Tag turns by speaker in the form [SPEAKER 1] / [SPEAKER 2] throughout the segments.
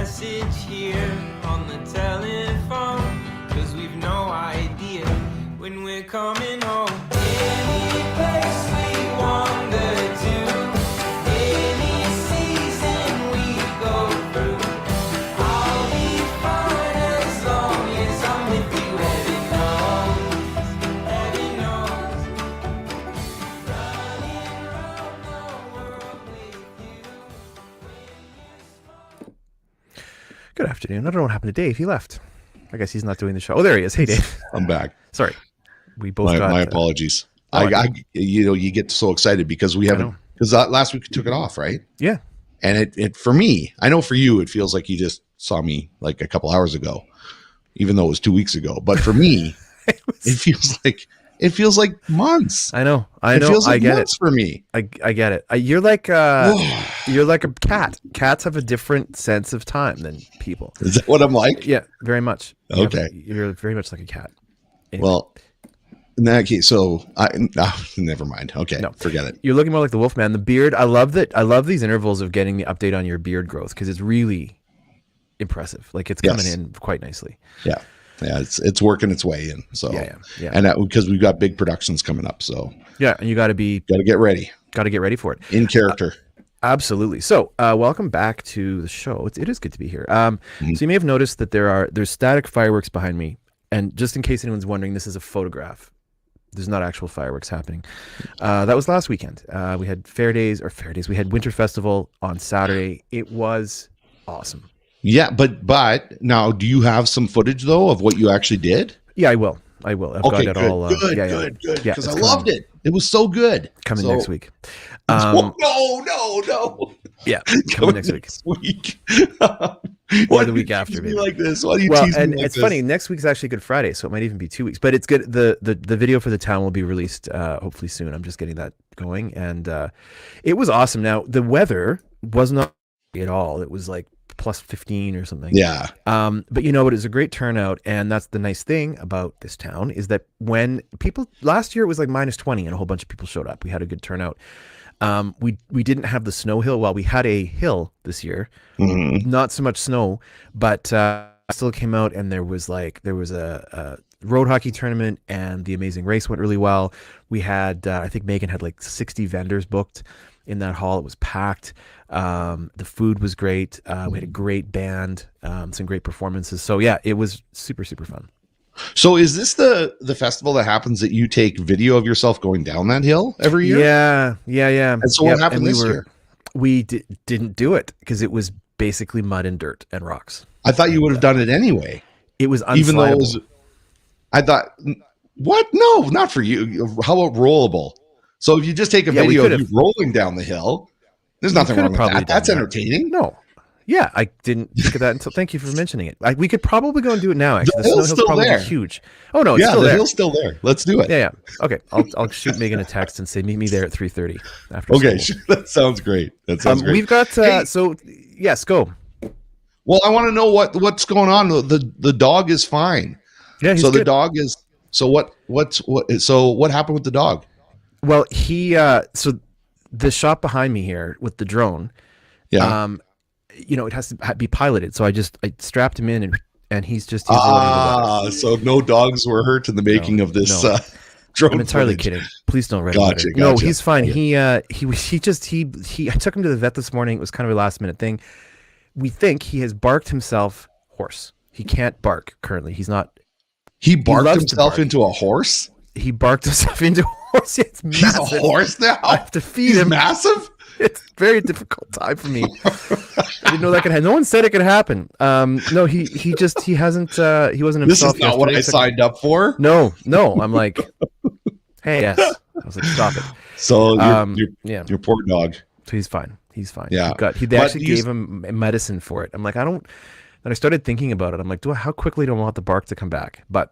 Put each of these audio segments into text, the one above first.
[SPEAKER 1] message here on the telephone, 'cause we've no idea when we're coming home. Any place we wander to, any season we go through, I'll be fine as long as I'm with you. Heaven knows, running around the world with you.
[SPEAKER 2] Good afternoon. I don't know what happened to Dave. He left. I guess he's not doing the show. Oh, there he is. Hey, Dave.
[SPEAKER 3] I'm back.
[SPEAKER 2] Sorry. We both
[SPEAKER 3] My apologies. You get so excited because we haven't, because last week we took it off, right?
[SPEAKER 2] Yeah.
[SPEAKER 3] And it for me, I know for you, it feels like you just saw me like a couple hours ago, even though it was 2 weeks ago. But for me, it feels like months.
[SPEAKER 2] I know.
[SPEAKER 3] It feels like
[SPEAKER 2] I get
[SPEAKER 3] months
[SPEAKER 2] it
[SPEAKER 3] for me.
[SPEAKER 2] I get it. You're like a cat. Cats have a different sense of time than people.
[SPEAKER 3] Is that what I'm like?
[SPEAKER 2] Yeah, very much.
[SPEAKER 3] Okay.
[SPEAKER 2] You're very much like a cat. Anyway.
[SPEAKER 3] Well, in that case, never mind. Okay,
[SPEAKER 2] No.
[SPEAKER 3] forget it.
[SPEAKER 2] You're looking more like the Wolfman. The beard, I love that. I love these intervals of getting the update on your beard growth because it's really impressive. Like it's coming in quite nicely.
[SPEAKER 3] Yeah, it's working its way in. So
[SPEAKER 2] yeah.
[SPEAKER 3] And because we've got big productions coming up, so
[SPEAKER 2] yeah, and you got to
[SPEAKER 3] get ready.
[SPEAKER 2] Got to get ready for it
[SPEAKER 3] In character.
[SPEAKER 2] Absolutely. So, welcome back to the show. It is good to be here. So you may have noticed that there's static fireworks behind me, and just in case anyone's wondering, this is a photograph. There's not actual fireworks happening. That was last weekend. We had Fair Days. We had Winter Festival on Saturday. It was awesome.
[SPEAKER 3] Yeah, but now, do you have some footage though of what you actually did?
[SPEAKER 2] Yeah, I will. I've got it
[SPEAKER 3] good,
[SPEAKER 2] all.
[SPEAKER 3] Good.
[SPEAKER 2] Yeah,
[SPEAKER 3] Because I loved it. It was so good.
[SPEAKER 2] Coming next week.
[SPEAKER 3] No.
[SPEAKER 2] Yeah, coming next week. Or the week after, maybe.
[SPEAKER 3] Like this? Why do you tease me
[SPEAKER 2] and
[SPEAKER 3] like
[SPEAKER 2] it's
[SPEAKER 3] this?
[SPEAKER 2] funny. Next week's actually Good Friday, so it might even be 2 weeks. But it's good. The video for the town will be released hopefully soon. I'm just getting that going, and it was awesome. Now the weather was not at all. It was like plus 15 or something.
[SPEAKER 3] Yeah.
[SPEAKER 2] But you know what? It was a great turnout, and that's the nice thing about this town is that when people last year it was like minus 20, and a whole bunch of people showed up. We had a good turnout. We didn't have the snow hill. Well, we had a hill this year, not so much snow, but still came out, and there was a road hockey tournament, and the Amazing Race went really well. We had I think Megan had like 60 vendors booked in that hall. It was packed. The food was great. We had a great band, some great performances. So yeah, it was super, super fun.
[SPEAKER 3] So is this the festival that happens that you take video of yourself going down that hill every year?
[SPEAKER 2] Yeah.
[SPEAKER 3] And so what happened this year?
[SPEAKER 2] We didn't do it because it was basically mud and dirt and rocks.
[SPEAKER 3] I thought you would have done it anyway.
[SPEAKER 2] It was unslidable.
[SPEAKER 3] Even though it was, I thought, what? No, not for you. How about rollable? So if you just take a video of you rolling down the hill, there's nothing wrong with that. That's entertaining.
[SPEAKER 2] No. Yeah, I didn't think of that until. Thank you for mentioning it. We could probably go and do it now. Actually,
[SPEAKER 3] the hill's still
[SPEAKER 2] probably
[SPEAKER 3] there.
[SPEAKER 2] Huge. Oh no, it's still
[SPEAKER 3] the
[SPEAKER 2] there.
[SPEAKER 3] hill's still there. Let's do it.
[SPEAKER 2] Yeah. Okay, I'll shoot Megan a text and say meet me there at 3:30 after.
[SPEAKER 3] Okay,
[SPEAKER 2] school.
[SPEAKER 3] that sounds great. Great.
[SPEAKER 2] We've got so yes, go.
[SPEAKER 3] Well, I want to know what's going on. The dog is fine.
[SPEAKER 2] Yeah, he's
[SPEAKER 3] so
[SPEAKER 2] good.
[SPEAKER 3] the dog is. So what happened with the dog?
[SPEAKER 2] Well, he so the shot behind me here with the drone.
[SPEAKER 3] Yeah.
[SPEAKER 2] It has to be piloted. So I strapped him in and he's just.
[SPEAKER 3] So no dogs were hurt in the making of this drone.
[SPEAKER 2] I'm entirely
[SPEAKER 3] footage.
[SPEAKER 2] kidding. Please don't write
[SPEAKER 3] Gotcha.
[SPEAKER 2] No, he's fine. Yeah. I took him to the vet this morning. It was kind of a last minute thing. We think he has barked himself hoarse. He can't bark currently. He's not.
[SPEAKER 3] He barked himself into a horse?
[SPEAKER 2] He barked himself into a horse. It's massive.
[SPEAKER 3] He's a horse now?
[SPEAKER 2] I have to feed him.
[SPEAKER 3] Massive?
[SPEAKER 2] It's a very difficult time for me. I didn't know that could happen. No one said it could happen. No, he wasn't himself.
[SPEAKER 3] This is not what I signed up for.
[SPEAKER 2] No. I'm like, hey, yes. I was like, stop it.
[SPEAKER 3] So your poor dog.
[SPEAKER 2] So he's fine.
[SPEAKER 3] Yeah.
[SPEAKER 2] They actually gave him medicine for it. I'm like, and I started thinking about it. I'm like, how quickly do I want the bark to come back? But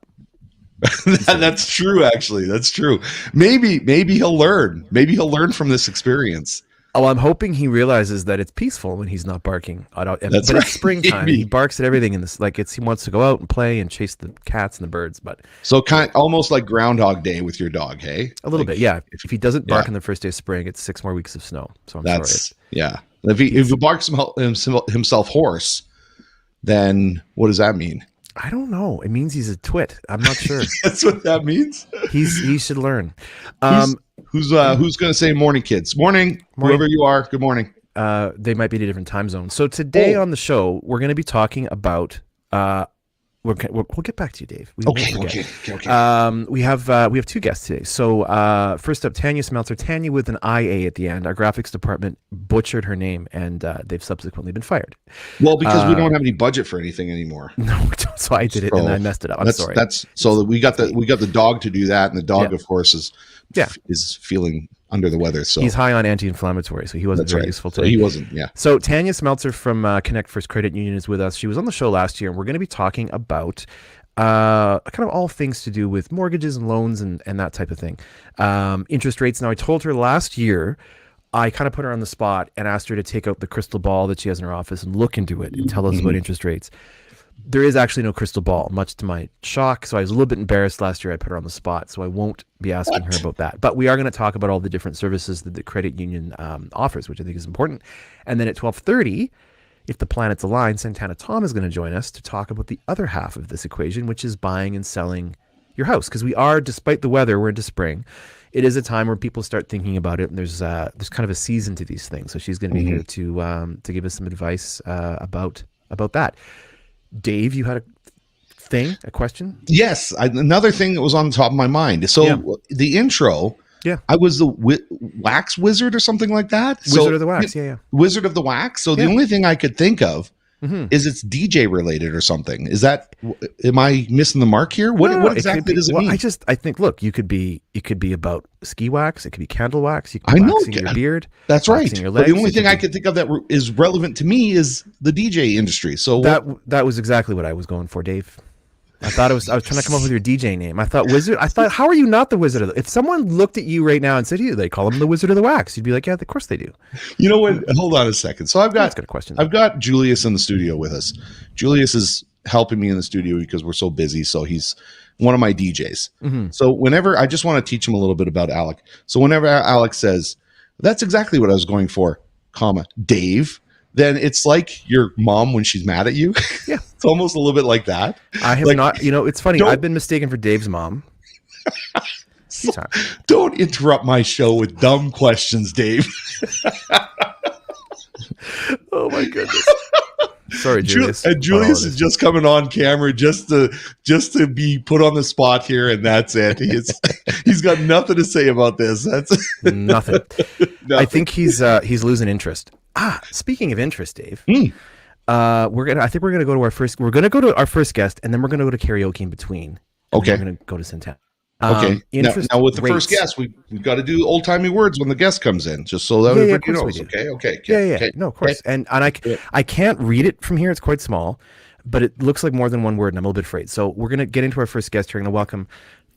[SPEAKER 3] that's true. Actually, that's true. Maybe he'll learn. Maybe he'll learn from this experience.
[SPEAKER 2] Oh, I'm hoping he realizes that it's peaceful when he's not barking. But
[SPEAKER 3] right.
[SPEAKER 2] It's springtime. He barks at everything in this. Like he wants to go out and play and chase the cats and the birds. But
[SPEAKER 3] so almost like Groundhog Day with your dog, hey?
[SPEAKER 2] A little bit, yeah. If he doesn't bark on the first day of spring, it's 6 more weeks of snow. So I'm sorry.
[SPEAKER 3] Yeah. If he barks himself hoarse, then what does that mean?
[SPEAKER 2] I don't know. It means he's a twit. I'm not sure.
[SPEAKER 3] That's what that means.
[SPEAKER 2] He should learn.
[SPEAKER 3] Who's going to say morning, kids? Morning, whoever you are. Good morning.
[SPEAKER 2] They might be in a different time zone. So today on the show, we're going to be talking about. We'll get back to you, Dave.
[SPEAKER 3] Okay.
[SPEAKER 2] We have two guests today. So first up, Tanya Smeltzer. Tanya with an IA at the end. Our graphics department butchered her name, and they've subsequently been fired.
[SPEAKER 3] Well, because we don't have any budget for anything anymore.
[SPEAKER 2] No, so I did it, and I messed it up. I'm sorry.
[SPEAKER 3] That's so that we got the dog to do that, and the dog, of course, is feeling under the weather. So
[SPEAKER 2] he's high on anti-inflammatory, so he wasn't very useful today.
[SPEAKER 3] So he wasn't. Yeah.
[SPEAKER 2] So Tanya Smeltzer from Connect First Credit Union is with us. She was on the show last year, and we're going to be talking about kind of all things to do with mortgages and loans and that type of thing. Interest rates. Now, I told her last year, I kind of put her on the spot and asked her to take out the crystal ball that she has in her office and look into it and tell us about interest rates. There is actually no crystal ball, much to my shock. So I was a little bit embarrassed last year. I put her on the spot, so I won't be asking her about that. But we are going to talk about all the different services that the credit union offers, which I think is important. And then at 12:30, if the planets align, Santanna Thom is going to join us to talk about the other half of this equation, which is buying and selling your house. Because we are, despite the weather, we're into spring. It is a time where people start thinking about it, and there's kind of a season to these things. So she's going to be here to give us some advice about that. Dave, you had a question?
[SPEAKER 3] Yes, another thing that was on the top of my mind. So the intro, I was the wax wizard or something like that.
[SPEAKER 2] Wizard of the Wax,
[SPEAKER 3] Wizard of the Wax. So the only thing I could think of is it's DJ related or something. Is that? Am I missing the mark here? What exactly does it mean?
[SPEAKER 2] I think. Look, it could be about ski wax. It could be candle wax. You could be waxing your beard.
[SPEAKER 3] That's right.
[SPEAKER 2] Your legs.
[SPEAKER 3] But the only thing I could think of that is relevant to me is the DJ industry. So
[SPEAKER 2] that was exactly what I was going for, Dave. I was trying to come up with your DJ name. I thought wizard. How are you not the wizard of the? If someone looked at you right now and said, they call him the Wizard of the Wax," you'd be like, "Yeah, of course they do."
[SPEAKER 3] You know what? Hold on a second. So I've got
[SPEAKER 2] a question.
[SPEAKER 3] I've got Julius in the studio with us. Julius is helping me in the studio because we're so busy. So he's one of my DJs. So whenever I just want to teach him a little bit about Alec. So whenever Alex says, "That's exactly what I was going for," Dave, then it's like your mom when she's mad at you.
[SPEAKER 2] Yeah.
[SPEAKER 3] It's almost a little bit like that.
[SPEAKER 2] I have not, it's funny. I've been mistaken for Dave's mom.
[SPEAKER 3] So, don't interrupt my show with dumb questions, Dave.
[SPEAKER 2] Oh my goodness. Sorry, Julius.
[SPEAKER 3] And Julius is just coming on camera just to be put on the spot here, and that's it. He's got nothing to say about this. That's
[SPEAKER 2] nothing. I think he's losing interest. Speaking of interest, Dave, we're gonna go to our first. We're gonna go to our first guest, and then we're gonna go to karaoke in between.
[SPEAKER 3] Okay,
[SPEAKER 2] we're gonna go to Santanna.
[SPEAKER 3] Okay. Now with the first guest, we've got to do old timey words when the guest comes in, just so that everybody knows. Okay.
[SPEAKER 2] Yeah. No, of course. And I can't read it from here. It's quite small, but it looks like more than one word, and I'm a little bit afraid. So we're gonna get into our first guest here. We're gonna welcome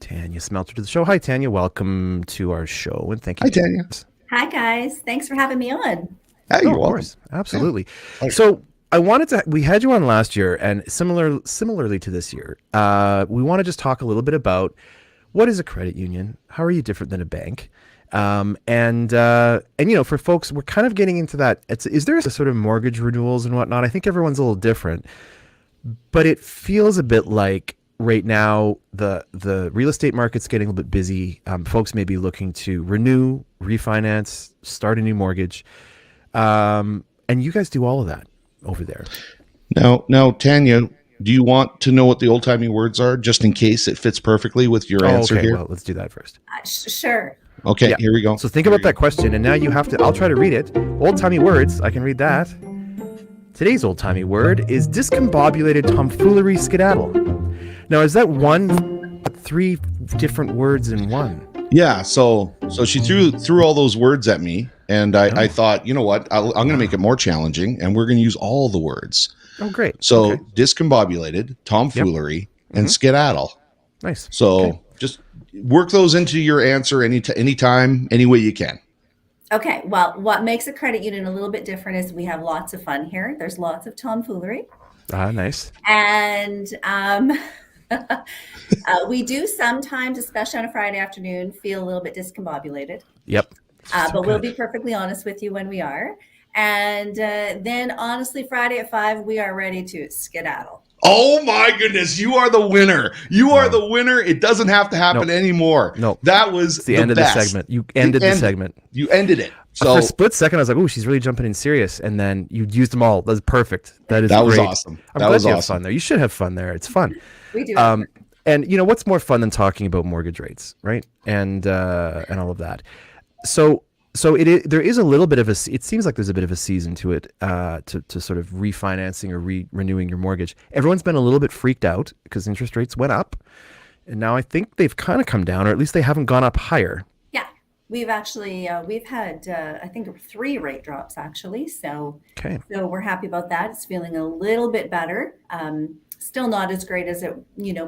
[SPEAKER 2] Tanya Smeltzer to the show. Hi, Tanya. Welcome to our show, and thank you.
[SPEAKER 3] Hi, Tanya.
[SPEAKER 4] Hi, guys. Thanks for having me on.
[SPEAKER 3] Hey,
[SPEAKER 2] of course, absolutely. Yeah. So we had you on last year, and similarly to this year, we want to just talk a little bit about what is a credit union, how are you different than a bank, and for folks, we're kind of getting into that. Is there a sort of mortgage renewals and whatnot? I think everyone's a little different, but it feels a bit like right now the real estate market's getting a little bit busy. Folks may be looking to renew, refinance, start a new mortgage. And you guys do all of that over there.
[SPEAKER 3] Now, Tanya, do you want to know what the old-timey words are, just in case it fits perfectly with your answer here?
[SPEAKER 2] Well, let's do that first.
[SPEAKER 4] Sure.
[SPEAKER 3] Okay, Here we go.
[SPEAKER 2] So think about that question, and now you have to, I'll try to read it. Old-timey words, I can read that. Today's old-timey word is discombobulated tomfoolery skedaddle. Now, is that three different words in one?
[SPEAKER 3] Yeah, so she threw all those words at me, and I thought, you know what, I'm going to make it more challenging, and we're going to use all the words.
[SPEAKER 2] Oh, great.
[SPEAKER 3] So discombobulated, tomfoolery, and skedaddle.
[SPEAKER 2] Nice.
[SPEAKER 3] So just work those into your answer anytime, any way you can.
[SPEAKER 4] Okay. Well, what makes a credit union a little bit different is we have lots of fun here. There's lots of tomfoolery.
[SPEAKER 2] Nice.
[SPEAKER 4] And we do sometimes, especially on a Friday afternoon, feel a little bit discombobulated.
[SPEAKER 2] Yep.
[SPEAKER 4] But we'll be perfectly honest with you when we are. And then honestly, Friday at 5, we are ready to skedaddle.
[SPEAKER 3] Oh my goodness, you are the winner. You are the winner. It doesn't have to happen anymore.
[SPEAKER 2] Nope.
[SPEAKER 3] That was
[SPEAKER 2] It's the end of
[SPEAKER 3] best.
[SPEAKER 2] the segment. You ended the segment.
[SPEAKER 3] You ended it.
[SPEAKER 2] So for a split second, I was like, "Oh, she's really jumping in serious," and then you used them all. That's perfect. That was
[SPEAKER 3] great. Awesome.
[SPEAKER 2] I'm glad you have fun there. You should have fun there. It's fun.
[SPEAKER 4] We do.
[SPEAKER 2] And you know what's more fun than talking about mortgage rates, right? And all of that. So there is a little bit of it seems like there's a bit of a season to it, to sort of refinancing or renewing your mortgage. Everyone's been a little bit freaked out because interest rates went up, and now I think they've kind of come down, or at least they haven't gone up higher.
[SPEAKER 4] Yeah, we've actually we've had I think 3 rate drops actually. So we're happy about that. It's feeling a little bit better. Still not as great as it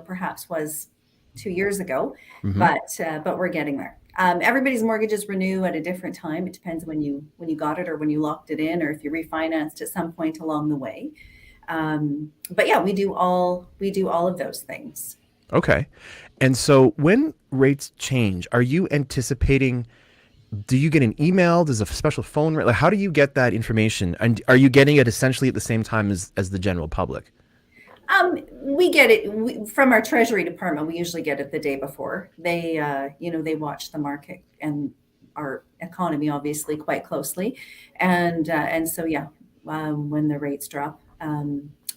[SPEAKER 4] perhaps was 2 years ago, but we're getting there. Everybody's mortgages renew at a different time. It depends when you got it, or when you locked it in, or if you refinanced at some point along the way. But yeah, we do all of those things.
[SPEAKER 2] Okay. And so when rates change, are you anticipating, do you get an email? Does a special phone rate? Like, how do you get that information? And are you getting it essentially at the same time as the general public?
[SPEAKER 4] We get it from our treasury department. We usually get it the day before. They, they watch the market and our economy obviously quite closely. And so, yeah, when the rates drop,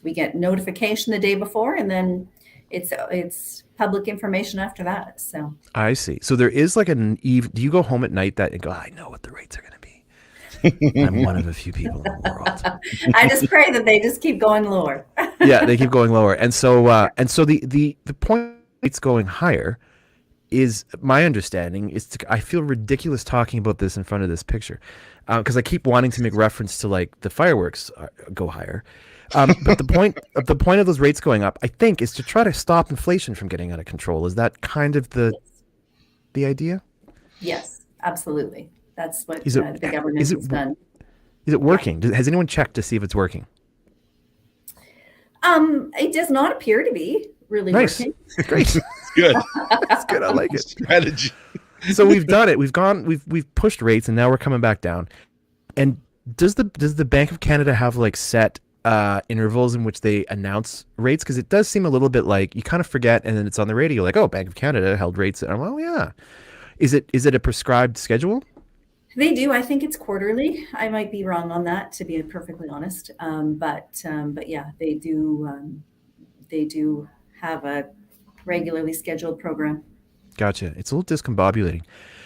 [SPEAKER 4] we get notification the day before, and then it's public information after that. So
[SPEAKER 2] I see. So there is like do you go home at night and go, I know what the rates are going to be. I'm one of a few people in the world.
[SPEAKER 4] I just pray that they just keep going lower.
[SPEAKER 2] Yeah, they keep going lower. And so the point it's going higher is, my understanding is, I feel ridiculous talking about this in front of this picture, because I keep wanting to make reference to like the fireworks go higher. But the point of those rates going up, I think, is to try to stop inflation from getting out of control. Is that kind of the idea?
[SPEAKER 4] Yes, absolutely. That's what the government has done.
[SPEAKER 2] Is it working? Has anyone checked to see if it's working?
[SPEAKER 4] It does not appear to be really working.
[SPEAKER 2] Great.
[SPEAKER 3] It's good.
[SPEAKER 2] That's good. I like it.
[SPEAKER 3] Strategy.
[SPEAKER 2] So we've done it. We've pushed rates, and now we're coming back down. And does the Bank of Canada have like set intervals in which they announce rates? Because it does seem a little bit like you kind of forget, and then it's on the radio like, oh, Bank of Canada held rates. And I'm like, oh yeah. Is it a prescribed schedule?
[SPEAKER 4] They do. I think it's quarterly. I might be wrong on that, to be perfectly honest. But yeah, they do. They do have a regularly scheduled program.
[SPEAKER 2] Gotcha. It's a little discombobulating.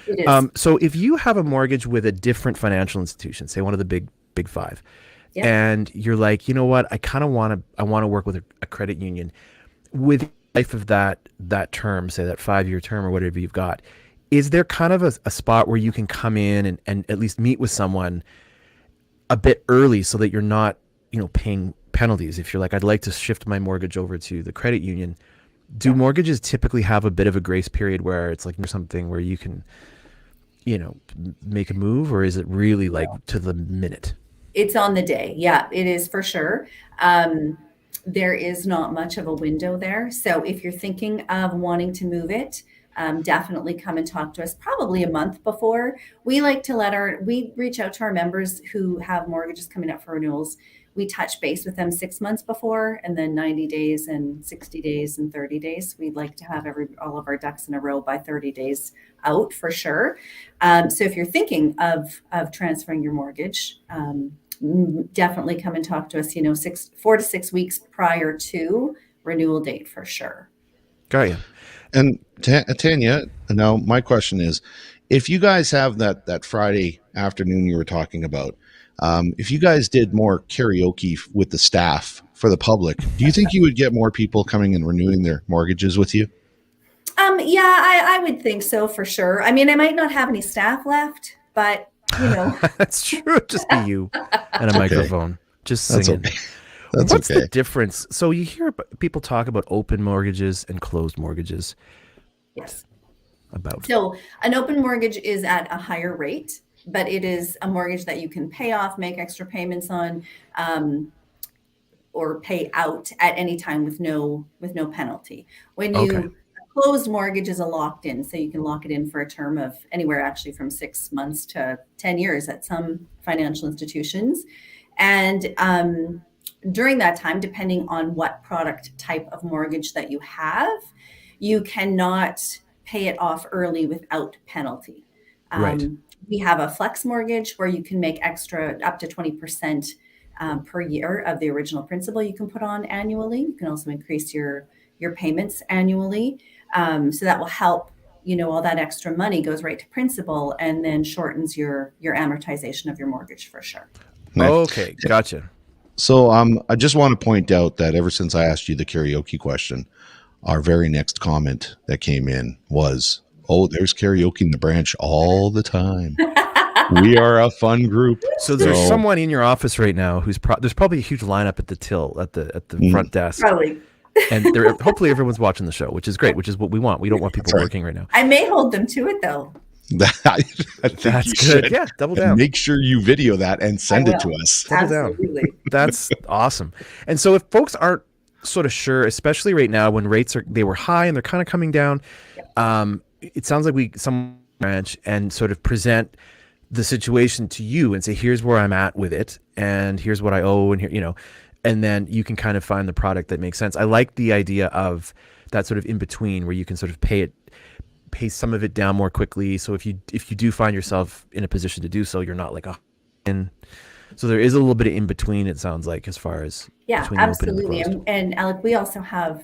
[SPEAKER 4] It is.
[SPEAKER 2] So if you have a mortgage with a different financial institution, say one of the big five, and you're like, you know what, I want to work with a credit union with life of that term, say that 5-year term or whatever you've got. Is there kind of a spot where you can come in and at least meet with someone a bit early so that you're not, paying penalties? If you're like, I'd like to shift my mortgage over to the credit union, do mortgages typically have a bit of a grace period where it's like something where you can, make a move, or is it really like to the minute?
[SPEAKER 4] It's on the day. Yeah, it is for sure. There is not much of a window there. So if you're thinking of wanting to move it, definitely come and talk to us probably a month before. We like to we reach out to our members who have mortgages coming up for renewals. We touch base with them 6 months before, and then 90 days and 60 days and 30 days. We'd like to have all of our ducks in a row by 30 days out for sure. So if you're thinking of transferring your mortgage, definitely come and talk to us, 4 to 6 weeks prior to renewal date for sure.
[SPEAKER 2] Got you.
[SPEAKER 3] And Tanya, now my question is, if you guys have that Friday afternoon you were talking about, if you guys did more karaoke with the staff for the public, do you think you would get more people coming and renewing their mortgages with you?
[SPEAKER 4] Yeah, I would think so for sure. I mean, I might not have any staff left, but
[SPEAKER 2] That's true. Just be you and a microphone, just singing.
[SPEAKER 3] That's okay.
[SPEAKER 2] What's the difference? So you hear people talk about open mortgages and closed mortgages.
[SPEAKER 4] Yes.
[SPEAKER 2] So
[SPEAKER 4] an open mortgage is at a higher rate, but it is a mortgage that you can pay off, make extra payments on, or pay out at any time with no penalty. When you closed mortgage is a locked in, so you can lock it in for a term of anywhere actually from 6 months to 10 years at some financial institutions. And during that time, depending on what product type of mortgage that you have, you cannot pay it off early without penalty.
[SPEAKER 2] Right.
[SPEAKER 4] We have a flex mortgage where you can make extra up to 20% per year of the original principal you can put on annually. You can also increase your payments annually. So that will help, all that extra money goes right to principal and then shortens your amortization of your mortgage for sure.
[SPEAKER 3] Nice.
[SPEAKER 2] Okay, gotcha.
[SPEAKER 3] So I just want to point out that ever since I asked you the karaoke question, our very next comment that came in was, "Oh, there's karaoke in the branch all the time. We are a fun group."
[SPEAKER 2] So there's someone in your office right now who's there's probably a huge lineup at the till at the front desk.
[SPEAKER 4] Probably.
[SPEAKER 2] And hopefully everyone's watching the show, which is great, which is what we want. We don't want people working right now.
[SPEAKER 4] I may hold them to it though.
[SPEAKER 3] I think
[SPEAKER 2] That's
[SPEAKER 3] you
[SPEAKER 2] good.
[SPEAKER 3] should.
[SPEAKER 2] Yeah, double
[SPEAKER 3] And
[SPEAKER 2] down.
[SPEAKER 3] make sure you video that and send it to us.
[SPEAKER 2] Double down.
[SPEAKER 4] Absolutely.
[SPEAKER 2] That's awesome. And so if folks aren't sort of sure, especially right now when rates they were high and they're kind of coming down, it sounds like some branch and sort of present the situation to you and say, here's where I'm at with it, and here's what I owe, and here, and then you can kind of find the product that makes sense. I like the idea of that sort of in between where you can sort of pay some of it down more quickly. So if you do find yourself in a position to do so, you're not like so there is a little bit of in between, it sounds like, as far as between
[SPEAKER 4] absolutely.
[SPEAKER 2] the open
[SPEAKER 4] And Alec, we also have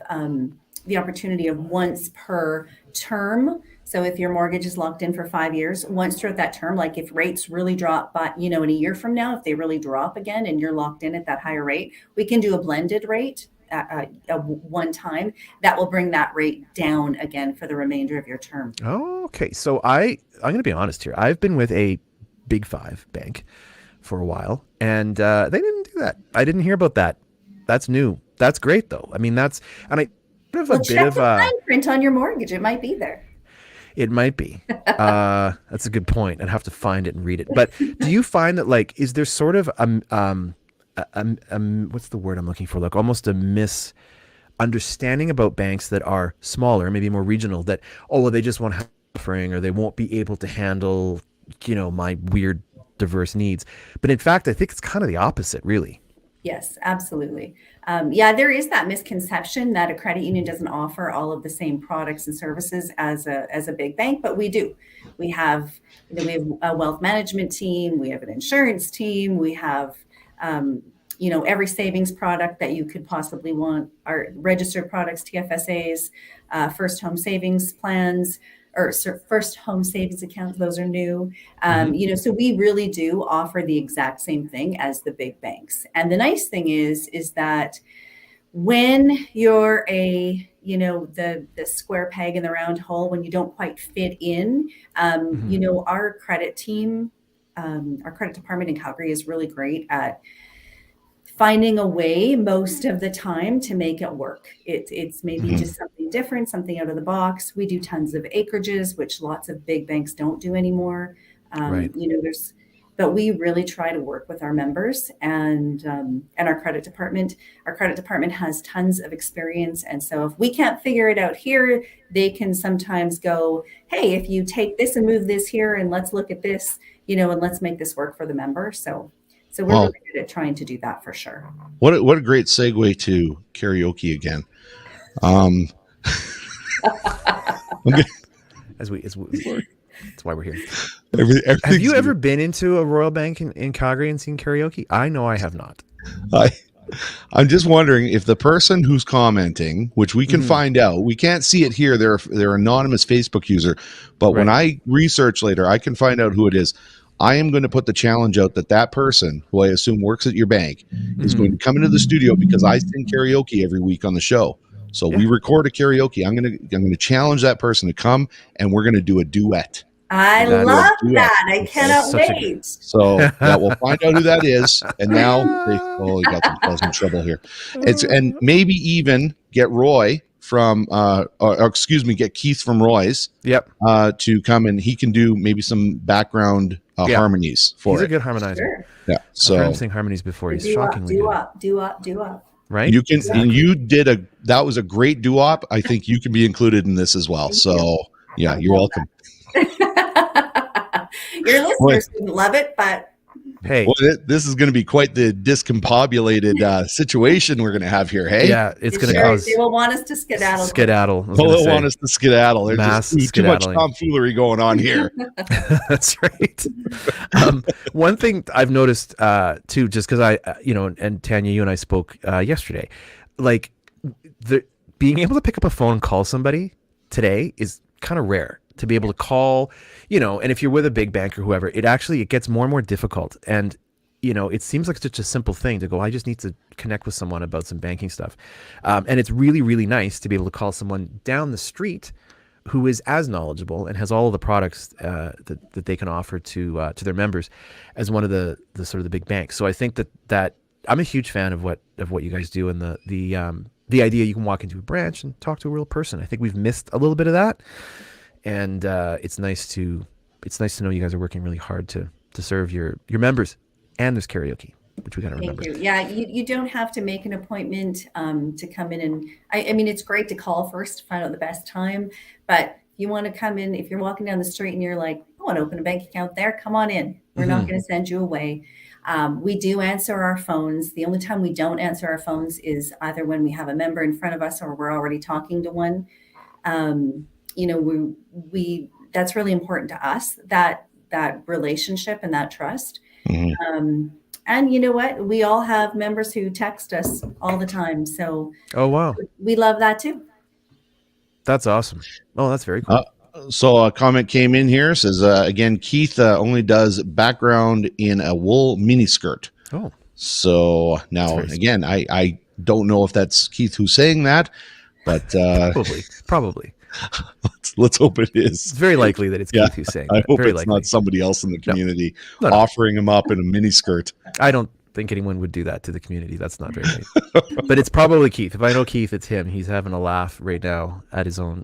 [SPEAKER 4] the opportunity of once per term. So if your mortgage is locked in for 5 years, once throughout that term, like if rates really drop, but in a year from now, if they really drop again and you're locked in at that higher rate, we can do a blended rate at one time that will bring that rate down again for the remainder of your term.
[SPEAKER 2] Oh, okay. So I'm going to be honest here. I've been with a Big Five bank for a while, and they didn't do that. I didn't hear about that. That's new. That's great though. I mean, check
[SPEAKER 4] the fine print on your mortgage. It might be there.
[SPEAKER 2] It might be. That's a good point. I'd have to find it and read it. But do you find that is there sort of what's the word I'm looking for? Like almost a misunderstanding about banks that are smaller, maybe more regional, that they just won't have offering or they won't be able to handle my weird diverse needs. But in fact, I think it's kind of the opposite, really.
[SPEAKER 4] Yes, absolutely. There is that misconception that a credit union doesn't offer all of the same products and services as a big bank, but we do. We have a wealth management team, we have an insurance team, we have every savings product that you could possibly want, our registered products, TFSAs, first home savings plans, or first home savings accounts. Those are new. So we really do offer the exact same thing as the big banks. And the nice thing is that when you're the square peg in the round hole, when you don't quite fit in, our credit team, our credit department in Calgary is really great at finding a way most of the time to make it work. It's maybe just something different, something out of the box. We do tons of acreages, which lots of big banks don't do anymore.
[SPEAKER 2] Right.
[SPEAKER 4] But we really try to work with our members and our credit department. Our credit department has tons of experience. And so if we can't figure it out here, they can sometimes go, hey, if you take this and move this here and let's look at this, and let's make this work for the member. So we're really good at trying to do that for sure.
[SPEAKER 3] What a great segue to karaoke again.
[SPEAKER 2] That's why we're here.
[SPEAKER 3] Have
[SPEAKER 2] you ever been into a Royal Bank in Calgary and seen karaoke? I know I have not.
[SPEAKER 3] I'm just wondering if the person who's commenting, which we can find out, we can't see it here. They're anonymous Facebook user, but when I research later, I can find out who it is. I am going to put the challenge out that person, who I assume works at your bank, is going to come into the studio because I sing karaoke every week on the show. So we record a karaoke. I'm going to challenge that person to come, and we're going to do a duet.
[SPEAKER 4] I love that. I cannot wait.
[SPEAKER 3] So we'll find out who that is. And now you got themselves in trouble here. And maybe even get Roy from get Keith from Roy's to come, and he can do maybe some background harmonies for
[SPEAKER 2] He's
[SPEAKER 3] it.
[SPEAKER 2] a good harmonizer.
[SPEAKER 4] Sure.
[SPEAKER 3] Yeah. So
[SPEAKER 2] I've heard him sing harmonies before. He's shockingly good.
[SPEAKER 4] Do up.
[SPEAKER 2] right?
[SPEAKER 3] You can,
[SPEAKER 2] Exactly.
[SPEAKER 3] that was a great doo-wop. I think you can be included in this as well.
[SPEAKER 4] Thank
[SPEAKER 3] So
[SPEAKER 4] you.
[SPEAKER 3] yeah,
[SPEAKER 4] I
[SPEAKER 3] you're
[SPEAKER 4] love
[SPEAKER 3] welcome.
[SPEAKER 4] that. Your
[SPEAKER 3] Boy,
[SPEAKER 4] listeners wouldn't love it, but
[SPEAKER 2] Hey,
[SPEAKER 3] this is going to be quite the discombobulated situation we're going to have here. Hey,
[SPEAKER 2] yeah, it's
[SPEAKER 4] they
[SPEAKER 2] going to
[SPEAKER 4] sure
[SPEAKER 2] cause
[SPEAKER 4] they will want us to skedaddle quickly.
[SPEAKER 2] skedaddle. I was
[SPEAKER 3] well,
[SPEAKER 2] going to
[SPEAKER 3] they'll want
[SPEAKER 2] say
[SPEAKER 3] us to skedaddle. There's just
[SPEAKER 2] mass
[SPEAKER 3] too much
[SPEAKER 2] skedaddling.
[SPEAKER 3] tomfoolery going on here.
[SPEAKER 2] That's right. One thing I've noticed too, just because and Tanya, you and I spoke yesterday, like the being able to pick up a phone and call somebody today is kind of rare. To be able to call, and if you're with a big bank or whoever, it gets more and more difficult. And it seems like such a simple thing to go, I just need to connect with someone about some banking stuff. And it's really, really nice to be able to call someone down the street who is as knowledgeable and has all of the products that they can offer to their members as one of the sort of the big banks. So I think that I'm a huge fan of what you guys do, and the idea you can walk into a branch and talk to a real person. I think we've missed a little bit of that, and it's nice to know you guys are working really hard to serve your members. And there's karaoke, which we got to remember.
[SPEAKER 4] Thank you. Yeah, you don't have to make an appointment to come in, and I mean, it's great to call first to find out the best time, but you want to come in, if you're walking down the street and you're like, I want to open a bank account there, come on in. We're not going to send you away. We do answer our phones. The only time we don't answer our phones is either when we have a member in front of us or we're already talking to one. We that's really important to us, that relationship and that trust. And you know what? We all have members who text us all the time. So
[SPEAKER 2] Oh, wow.
[SPEAKER 4] we love that too.
[SPEAKER 2] That's awesome. Oh, that's very cool.
[SPEAKER 3] So a comment came in here, says, again, Keith only does background in a wool miniskirt.
[SPEAKER 2] Oh,
[SPEAKER 3] So now, again, I don't know if that's Keith who's saying that, but
[SPEAKER 2] probably.
[SPEAKER 3] let's hope it
[SPEAKER 2] It's
[SPEAKER 3] is.
[SPEAKER 2] very likely that it's Keith who's saying
[SPEAKER 3] I
[SPEAKER 2] that.
[SPEAKER 3] hope
[SPEAKER 2] Very
[SPEAKER 3] it's
[SPEAKER 2] likely.
[SPEAKER 3] not somebody else in the community
[SPEAKER 2] No.
[SPEAKER 3] offering him up in a miniskirt.
[SPEAKER 2] I don't think anyone would do that to the community. That's not very right. But it's probably Keith. If I know Keith, it's him. He's having a laugh right now at his own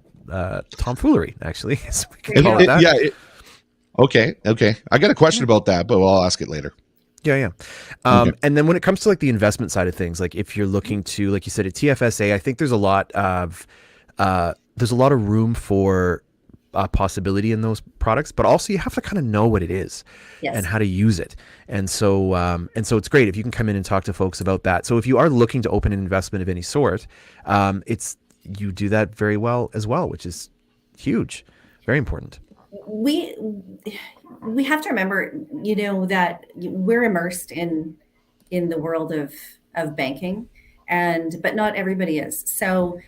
[SPEAKER 2] tomfoolery, actually. So we can call it that.
[SPEAKER 3] Okay. I got a question about that, but I'll ask it later.
[SPEAKER 2] Yeah.
[SPEAKER 3] Okay.
[SPEAKER 2] And then when it comes to like the investment side of things, like if you're looking to, like you said, at TFSA, I think there's a lot of room for possibility in those products, but also you have to kind of know what it is and how to use it. And so it's great if you can come in and talk to folks about that. So if you are looking to open an investment of any sort, you do that very well as well, which is huge, very important.
[SPEAKER 4] We have to remember, that we're immersed in the world of banking, but not everybody is. So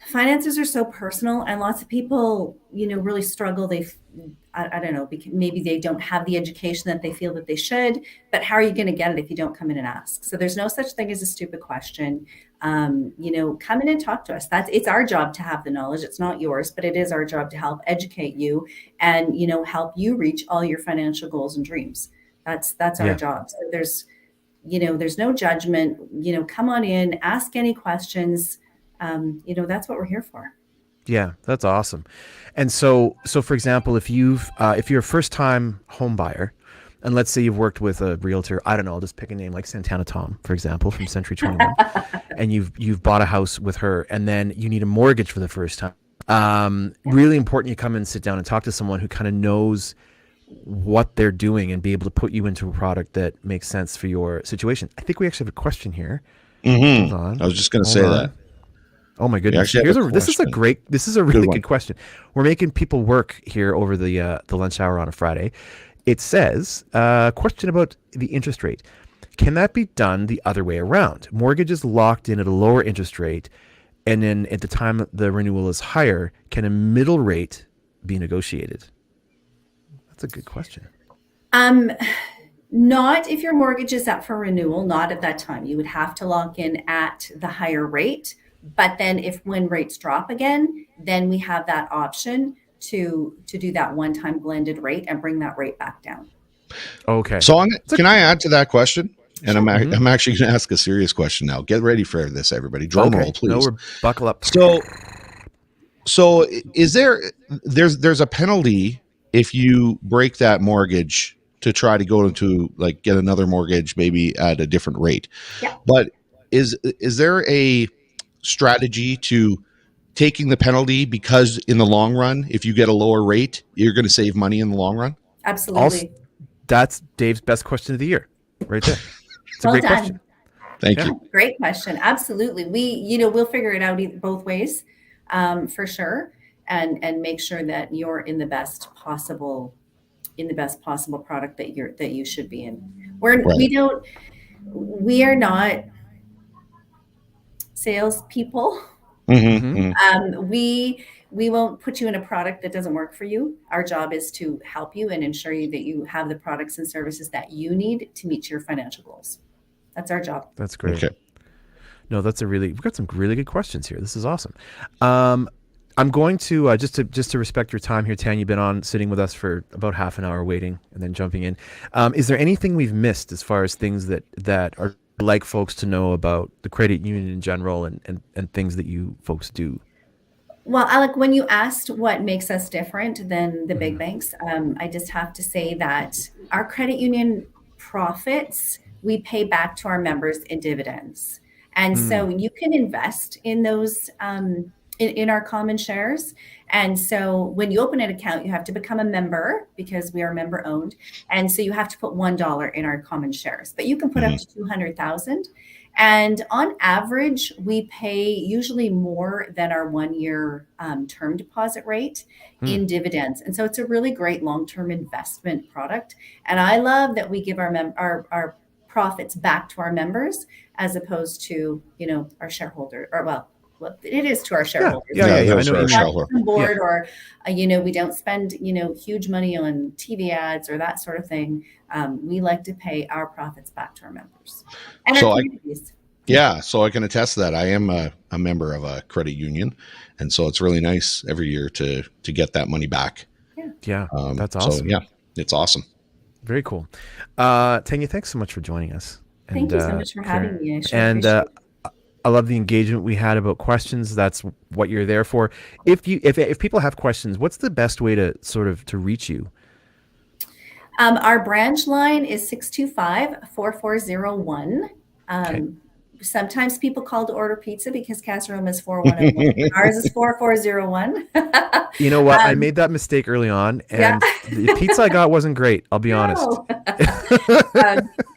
[SPEAKER 4] finances are so personal, and lots of people, really struggle. I don't know, maybe they don't have the education that they feel that they should, but how are you going to get it if you don't come in and ask? So there's no such thing as a stupid question. Come in and talk to us. It's our job to have the knowledge. It's not yours, but it is our job to help educate you and, help you reach all your financial goals and dreams. That's our job. So there's no judgment, come on in, ask any questions. That's what we're here for.
[SPEAKER 2] Yeah, that's awesome. And so for example, if you're a first time home buyer, and let's say you've worked with a realtor, I don't know, I'll just pick a name like Santanna Thom, for example, from Century 21, and you've bought a house with her, and then you need a mortgage for the first time. Really important you come and sit down and talk to someone who kind of knows what they're doing and be able to put you into a product that makes sense for your situation. I think we actually have a question here. Hold on.
[SPEAKER 3] I was just going to say that.
[SPEAKER 2] Oh my goodness! This is a really good question. We're making people work here over the lunch hour on a Friday. It says, question about the interest rate. Can that be done the other way around? Mortgage is locked in at a lower interest rate, and then at the time the renewal is higher, can a middle rate be negotiated? That's a good question.
[SPEAKER 4] Not if your mortgage is up for renewal, not at that time. You would have to lock in at the higher rate. But then when rates drop again, then we have that option to do that one-time blended rate and bring that rate back down.
[SPEAKER 2] Okay.
[SPEAKER 3] So can I add to that question? And I'm actually going to ask a serious question now. Get ready for this, everybody. Drum roll, please.
[SPEAKER 2] No, buckle up.
[SPEAKER 3] So is there's a penalty if you break that mortgage to try to go into like get another mortgage maybe at a different rate?
[SPEAKER 4] Yeah.
[SPEAKER 3] But is there a strategy to taking the penalty, because in the long run, if you get a lower rate, you're going to save money in the long run?
[SPEAKER 4] Absolutely.
[SPEAKER 2] That's Dave's best question of the year, right there. It's a
[SPEAKER 4] Well
[SPEAKER 2] great
[SPEAKER 4] done.
[SPEAKER 2] question.
[SPEAKER 3] Thank
[SPEAKER 2] Yeah.
[SPEAKER 3] you.
[SPEAKER 4] Great question. Absolutely. We'll figure it out both ways, for sure, and make sure that you're in the best possible product that you should be in. We are not salespeople. We won't put you in a product that doesn't work for you. Our job is to help you and ensure that you have the products and services that you need to meet your financial goals. That's our job.
[SPEAKER 2] That's great.
[SPEAKER 3] Okay.
[SPEAKER 2] No, we've got some really good questions here. This is awesome. I'm going to just to respect your time here, Tanya. You've been on sitting with us for about half an hour waiting and then jumping in. Is there anything we've missed as far as things that are like folks to know about the credit union in general and things that you folks do?
[SPEAKER 4] Well, Alec, when you asked what makes us different than the big banks, I just have to say that our credit union profits, we pay back to our members in dividends. And so you can invest in those in our common shares. And so when you open an account, you have to become a member because we are member owned. And so you have to put $1 in our common shares, but you can put up to 200,000. And on average, we pay usually more than our 1-year term deposit rate in dividends. And so it's a really great long-term investment product. And I love that we give our profits back to our members as opposed to, our shareholder, or well, it is to our shareholders.
[SPEAKER 2] Yeah. I know what you mean.
[SPEAKER 4] On board, or we don't spend huge money on TV ads or that sort of thing. We like to pay our profits back to our members and our communities.
[SPEAKER 3] So I can attest to that. I am a member of a credit union, and so it's really nice every year to get that money back.
[SPEAKER 2] Yeah, that's awesome.
[SPEAKER 3] So it's awesome.
[SPEAKER 2] Very cool. Tanya, thanks so much for joining us.
[SPEAKER 4] Thank you so much for having me.
[SPEAKER 2] I love the engagement we had about questions. That's what you're there for. If people have questions, what's the best way to to reach you?
[SPEAKER 4] Our branch line is 625-4401. Sometimes people call to order pizza because Clresholm is 4101. Ours is 4401.
[SPEAKER 2] You know what? I made that mistake early on, and the pizza I got wasn't great. I'll be honest.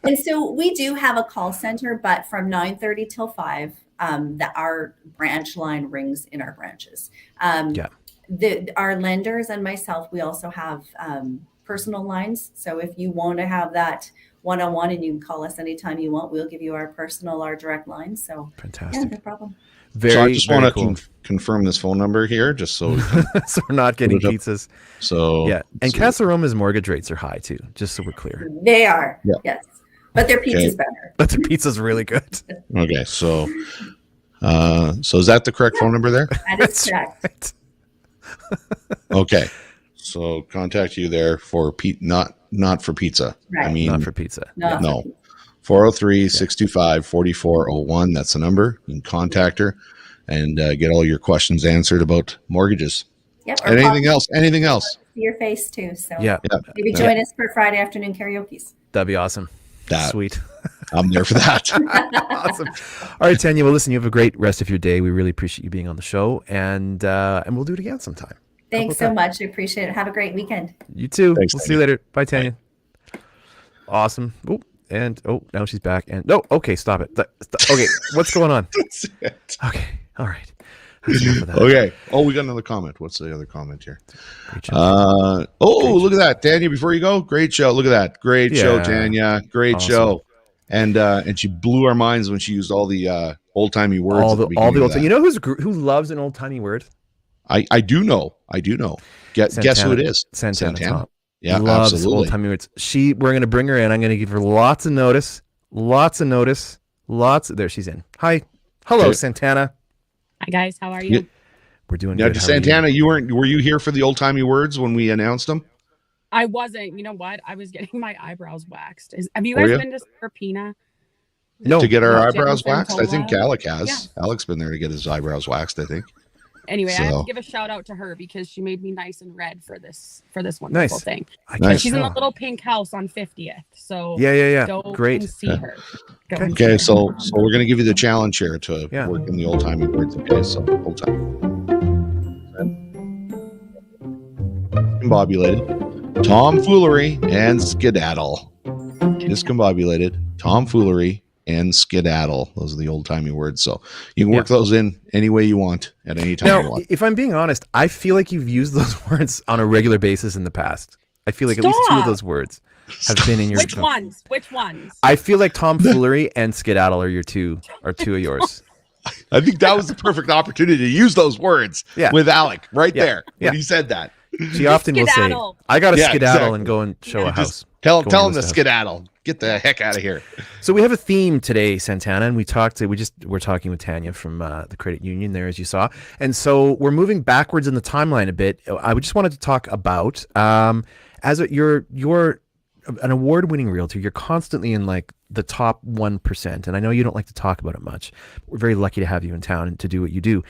[SPEAKER 4] And so we do have a call center, but from 9:30 till 5, that our branch line rings in our branches. Our lenders and myself, we also have personal lines. So if you want to have that one-on-one, and you can call us anytime you want, we'll give you our direct line. So
[SPEAKER 2] fantastic.
[SPEAKER 4] No problem.
[SPEAKER 3] So I just want to confirm this phone number here, just so
[SPEAKER 2] so we're not getting pizzas.
[SPEAKER 3] So
[SPEAKER 2] and Clresholm's mortgage rates are high too, just so we're clear.
[SPEAKER 4] They are, yes, but their pizza's better.
[SPEAKER 2] But their pizza's really good.
[SPEAKER 3] Okay, so is that the correct phone number there?
[SPEAKER 4] That is correct.
[SPEAKER 3] Okay, so contact you there for not for pizza.
[SPEAKER 4] Right.
[SPEAKER 3] I mean,
[SPEAKER 2] not for pizza.
[SPEAKER 3] No. 403-625-4401. That's the number. You can contact her and get all your questions answered about mortgages.
[SPEAKER 4] Yep.
[SPEAKER 3] And anything else?
[SPEAKER 4] See your face too. So
[SPEAKER 2] maybe
[SPEAKER 4] join us for Friday afternoon karaoke's.
[SPEAKER 2] That'd be awesome. Sweet.
[SPEAKER 3] I'm there for that.
[SPEAKER 2] Awesome. All right, Tanya. Well, listen, you have a great rest of your day. We really appreciate you being on the show, and we'll do it again sometime.
[SPEAKER 4] Thanks so much. I appreciate it. Have a great weekend.
[SPEAKER 2] You too.
[SPEAKER 3] Thanks,
[SPEAKER 2] we'll see you later. Bye, Tanya. Awesome. Now she's back. And okay, stop it. Okay, what's going on?
[SPEAKER 3] That's it.
[SPEAKER 2] Okay, all right. Enough of that.
[SPEAKER 3] Okay. Oh, we got another comment. What's the other comment here?
[SPEAKER 2] Great job.
[SPEAKER 3] Look at that, Tanya. Before you go, great show. Look at that, great show, Tanya. Great show. And she blew our minds when she used all the old timey words.
[SPEAKER 2] All the old time. You know who loves an old timey word?
[SPEAKER 3] I do know. Guess who it is?
[SPEAKER 2] Santana. Thom.
[SPEAKER 3] Yeah,
[SPEAKER 2] loves
[SPEAKER 3] absolutely.
[SPEAKER 2] Old timey words. We're going to bring her in. I'm going to give her lots of notice. There, she's in. Hi. Hello,
[SPEAKER 3] Okay.
[SPEAKER 2] Santanna.
[SPEAKER 5] Hi guys, how are you?
[SPEAKER 2] We're doing
[SPEAKER 3] Now,
[SPEAKER 2] good. How are
[SPEAKER 3] Santanna, were you here for the old timey words when we announced them?
[SPEAKER 5] I wasn't. You know what? I was getting my eyebrows waxed. Have you guys been to Serpina?
[SPEAKER 2] No.
[SPEAKER 3] To get our
[SPEAKER 5] No,
[SPEAKER 3] eyebrows
[SPEAKER 5] Jennifer
[SPEAKER 3] waxed? I think
[SPEAKER 5] Tola.
[SPEAKER 3] Alec has.
[SPEAKER 5] Yeah.
[SPEAKER 3] Alec's been there to get his eyebrows waxed, I think.
[SPEAKER 5] Anyway, I have to
[SPEAKER 3] So
[SPEAKER 5] give a shout out to her because she made me nice and red for this wonderful
[SPEAKER 2] Nice.
[SPEAKER 5] thing.
[SPEAKER 2] I
[SPEAKER 3] Nice.
[SPEAKER 2] can't
[SPEAKER 5] She's in the
[SPEAKER 2] tell.
[SPEAKER 5] little pink house on 50th. So
[SPEAKER 2] Yeah.
[SPEAKER 5] go
[SPEAKER 2] Great.
[SPEAKER 5] and see her. Go and see
[SPEAKER 3] okay,
[SPEAKER 5] her.
[SPEAKER 3] so we're gonna give you the challenge here to
[SPEAKER 2] Yeah.
[SPEAKER 3] work in the old timey words. Okay, so old time. Discombobulated, tomfoolery, and skedaddle. Discombobulated, tomfoolery, and skedaddle. Those are the old timey words. So you can work those in any way you want at any time you
[SPEAKER 2] Now,
[SPEAKER 3] want.
[SPEAKER 2] if I'm being honest, I feel like you've used those words on a regular basis in the past. I feel like at least two of
[SPEAKER 5] Stop.
[SPEAKER 2] those words have been in your.
[SPEAKER 5] Which ones? Which ones?
[SPEAKER 2] I feel like tomfoolery and skedaddle are two of yours.
[SPEAKER 3] I think that was the perfect opportunity to use those words with Alec right there when he said that.
[SPEAKER 2] She often will say,
[SPEAKER 5] Skedaddle.
[SPEAKER 2] "I got to
[SPEAKER 3] Yeah,
[SPEAKER 2] skedaddle
[SPEAKER 3] exactly.
[SPEAKER 2] and go and show a house."
[SPEAKER 3] Just tell
[SPEAKER 2] Go and
[SPEAKER 3] him
[SPEAKER 2] list
[SPEAKER 3] to
[SPEAKER 2] a house.
[SPEAKER 3] skedaddle. Get the heck out of here.
[SPEAKER 2] So we have a theme today, Santanna, and we're talking with Tanya from the credit union there, as you saw, and so we're moving backwards in the timeline a bit. I just wanted to talk about you're an award-winning realtor. You're constantly in like the top 1%, and I know you don't like to talk about it much. We're very lucky to have you in town and to do what you do.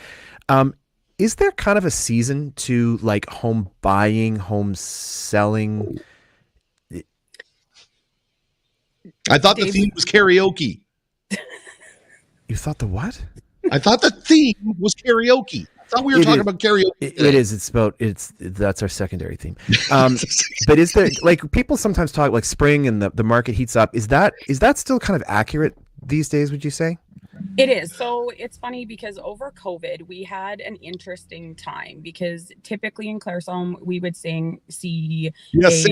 [SPEAKER 2] Is there kind of a season to like home buying, home selling?
[SPEAKER 3] I thought the theme was karaoke.
[SPEAKER 2] You thought the what?
[SPEAKER 3] I thought the theme was karaoke. I thought we were talking about karaoke.
[SPEAKER 2] It is. That's our secondary theme. But is there like people sometimes talk like spring and the market heats up? Is that still kind of accurate these days? Would you say?
[SPEAKER 5] It is. So it's funny because over COVID, we had an interesting time because typically in Clresholm, we would sing. Yes.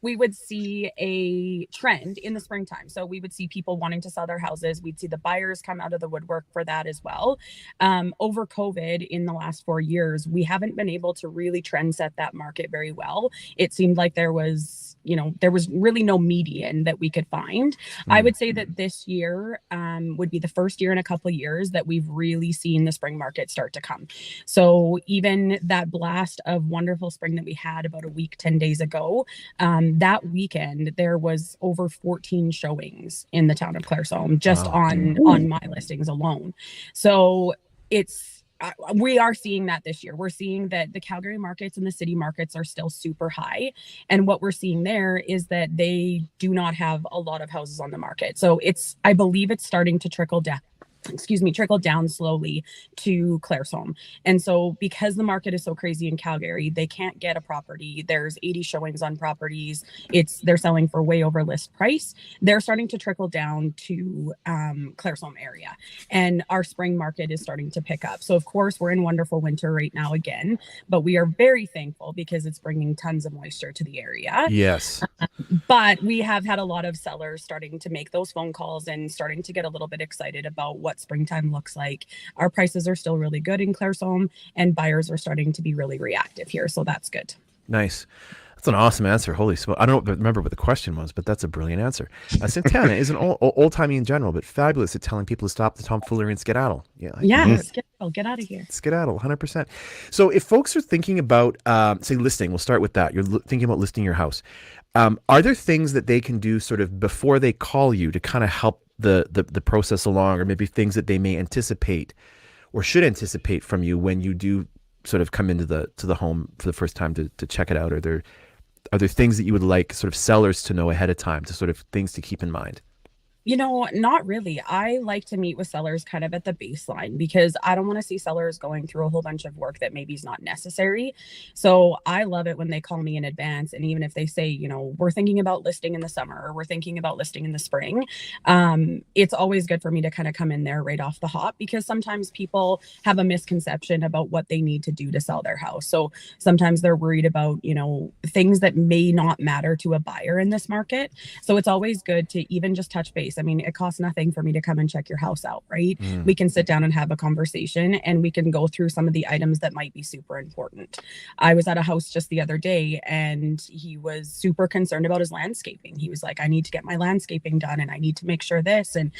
[SPEAKER 5] We would see a trend in the springtime. So we would see people wanting to sell their houses. We'd see the buyers come out of the woodwork for that as well. Over COVID in the last 4 years, we haven't been able to really trend set that market very well. It seemed like there was really no median that we could find. I would say that this year would be the first year in a couple of years that we've really seen the spring market start to come. So even that blast of wonderful spring that we had about a week, 10 days ago, that weekend, there was over 14 showings in the town of Clresholm just on my listings alone. So we are seeing that this year. We're seeing that the Calgary markets and the city markets are still super high. And what we're seeing there is that they do not have a lot of houses on the market. So I believe it's starting to trickle down slowly to Clresholm. And so because the market is so crazy in Calgary, they can't get a property. There's 80 showings on properties. They're selling for way over list price. They're starting to trickle down to Clresholm area. And our spring market is starting to pick up. So of course we're in wonderful winter right now again, but we are very thankful because it's bringing tons of moisture to the area.
[SPEAKER 2] Yes.
[SPEAKER 5] But we have had a lot of sellers starting to make those phone calls and starting to get a little bit excited about what springtime looks like. Our prices are still really good in Clresholm and buyers are starting to be really reactive here. So that's good.
[SPEAKER 2] Nice. That's an awesome answer. Holy smoke. I don't remember what the question was, but that's a brilliant answer. Santanna is an old-timey in general, but fabulous at telling people to stop the tomfoolery and skedaddle.
[SPEAKER 5] Skedaddle. Get out of here.
[SPEAKER 2] Skedaddle, 100%. So if folks are thinking about, say, listing, we'll start with that. You're thinking about listing your house. Are there things that they can do sort of before they call you to kind of help the process along, or maybe things that they may anticipate or should anticipate from you when you do sort of come into the home for the first time to check it out? Are there things that you would like sort of sellers to know ahead of time, to sort of things to keep in mind?
[SPEAKER 5] Not really. I like to meet with sellers kind of at the baseline because I don't want to see sellers going through a whole bunch of work that maybe is not necessary. So I love it when they call me in advance. And even if they say, we're thinking about listing in the summer or we're thinking about listing in the spring, it's always good for me to kind of come in there right off the hop because sometimes people have a misconception about what they need to do to sell their house. So sometimes they're worried about, things that may not matter to a buyer in this market. So it's always good to even just touch base. I mean, it costs nothing for me to come and check your house out, right? We can sit down and have a conversation and we can go through some of the items that might be super important. I was at a house just the other day and he was super concerned about his landscaping. He was like, I need to get my landscaping done and I need to make sure this. And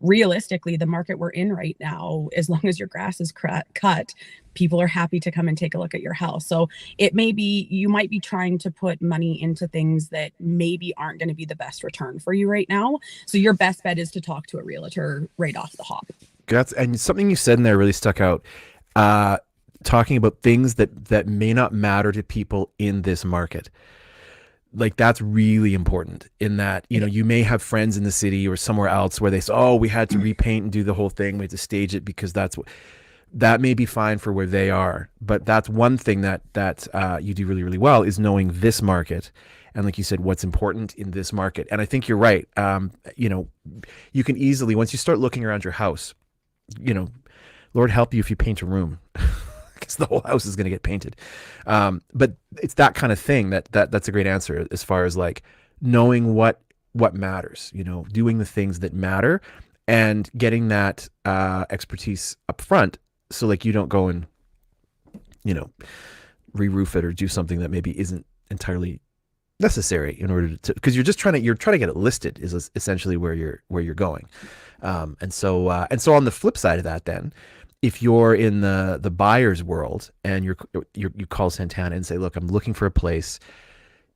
[SPEAKER 5] realistically, the market we're in right now, as long as your grass is cut, people are happy to come and take a look at your house. So you might be trying to put money into things that maybe aren't going to be the best return for you right now. So your best bet is to talk to a realtor right off the hop.
[SPEAKER 2] and something you said in there really stuck out. Talking about things that may not matter to people in this market. Like that's really important in that, you know, you may have friends in the city or somewhere else where they say, oh, we had to repaint and do the whole thing. We had to stage it because that may be fine for where they are. But that's one thing that you do really, really well is knowing this market. And like you said, what's important in this market. And I think you're right. You know, you can easily, once you start looking around your house, you know, Lord help you if you paint a room. Because the whole house is going to get painted. But it's that kind of thing that's a great answer as far as like knowing what matters, you know, doing the things that matter and getting that expertise up front. So like you don't go and, you know, re-roof it or do something that maybe isn't entirely necessary in order to, because you're trying to get it listed is essentially where you're going. And so on the flip side of that, then, if you're in the buyer's world and you call Santanna and say, look, I'm looking for a place.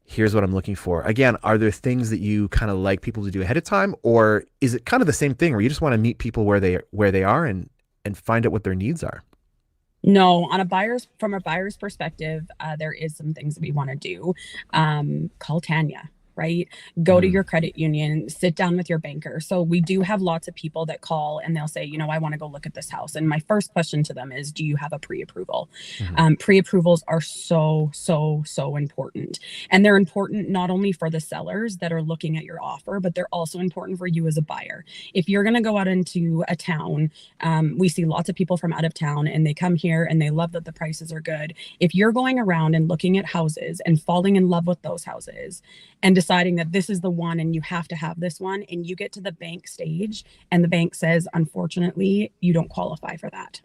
[SPEAKER 2] Here's what I'm looking for. Again, are there things that you kind of like people to do ahead of time, or is it kind of the same thing where you just want to meet people where they are and find out what their needs are?
[SPEAKER 5] No, from a buyer's perspective, there is some things that we want to do. Call Tanya. Right? Go to your credit union, sit down with your banker. So we do have lots of people that call and they'll say, you know, I want to go look at this house. And my first question to them is, do you have a pre-approval? Pre-approvals are so important. And they're important not only for the sellers that are looking at your offer, but they're also important for you as a buyer. If you're going to go out into a town, we see lots of people from out of town and they come here and they love that the prices are good. If you're going around and looking at houses and falling in love with those houses and deciding that this is the one and you have to have this one, and you get to the bank stage and the bank says, unfortunately, you don't qualify for that.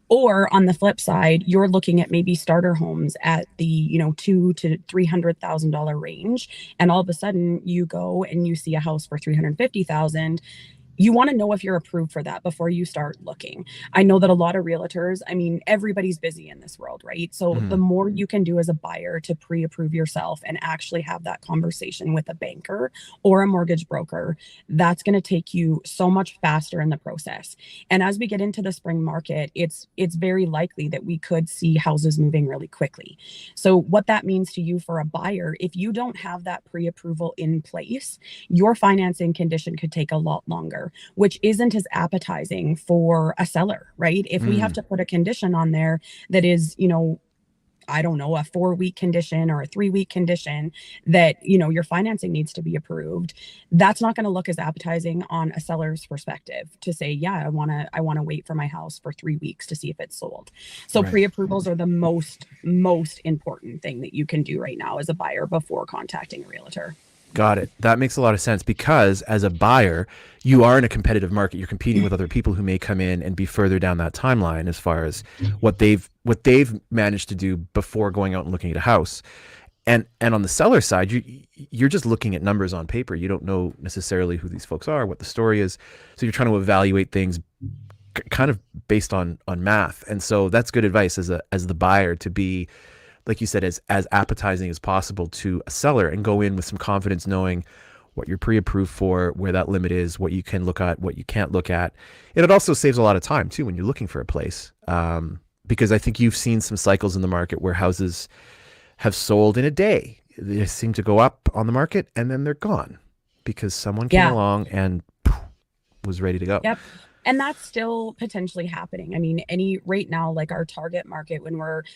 [SPEAKER 5] Or on the flip side, you're looking at maybe starter homes at the, you know, $200,000 to $300,000 range, and all of a sudden you go and you see a house for $350,000. You want to know if you're approved for that before you start looking. I know that a lot of realtors, I mean, everybody's busy in this world, right? So the more you can do as a buyer to pre-approve yourself and actually have that conversation with a banker or a mortgage broker, that's going to take you so much faster in the process. And as we get into the spring market, it's very likely that we could see houses moving really quickly. So what that means to you for a buyer, if you don't have that pre-approval in place, your financing condition could take a lot longer, which isn't as appetizing for a seller, right? If we have to put a condition on there that is, you know, I don't know, a 4-week condition or a 3-week condition that, you know, your financing needs to be approved, that's not going to look as appetizing on a seller's perspective to say, yeah, I want to wait for my house for 3 weeks to see if it's sold. So pre-approvals are the most important thing that you can do right now as a buyer before contacting a realtor.
[SPEAKER 2] Got it. That makes a lot of sense because as a buyer, you are in a competitive market. You're competing with other people who may come in and be further down that timeline as far as what they've managed to do before going out and looking at a house. And on the seller side, you're just looking at numbers on paper. You don't know necessarily who these folks are, what the story is. So you're trying to evaluate things kind of based on math. And so that's good advice as the buyer to be, like you said, as appetizing as possible to a seller and go in with some confidence, knowing what you're pre-approved for, where that limit is, what you can look at, what you can't look at. And it also saves a lot of time too when you're looking for a place, because I think you've seen some cycles in the market where houses have sold in a day. They seem to go up on the market and then they're gone because someone came along and was ready to go.
[SPEAKER 5] Yep. And that's still potentially happening. I mean, right now, like our target market,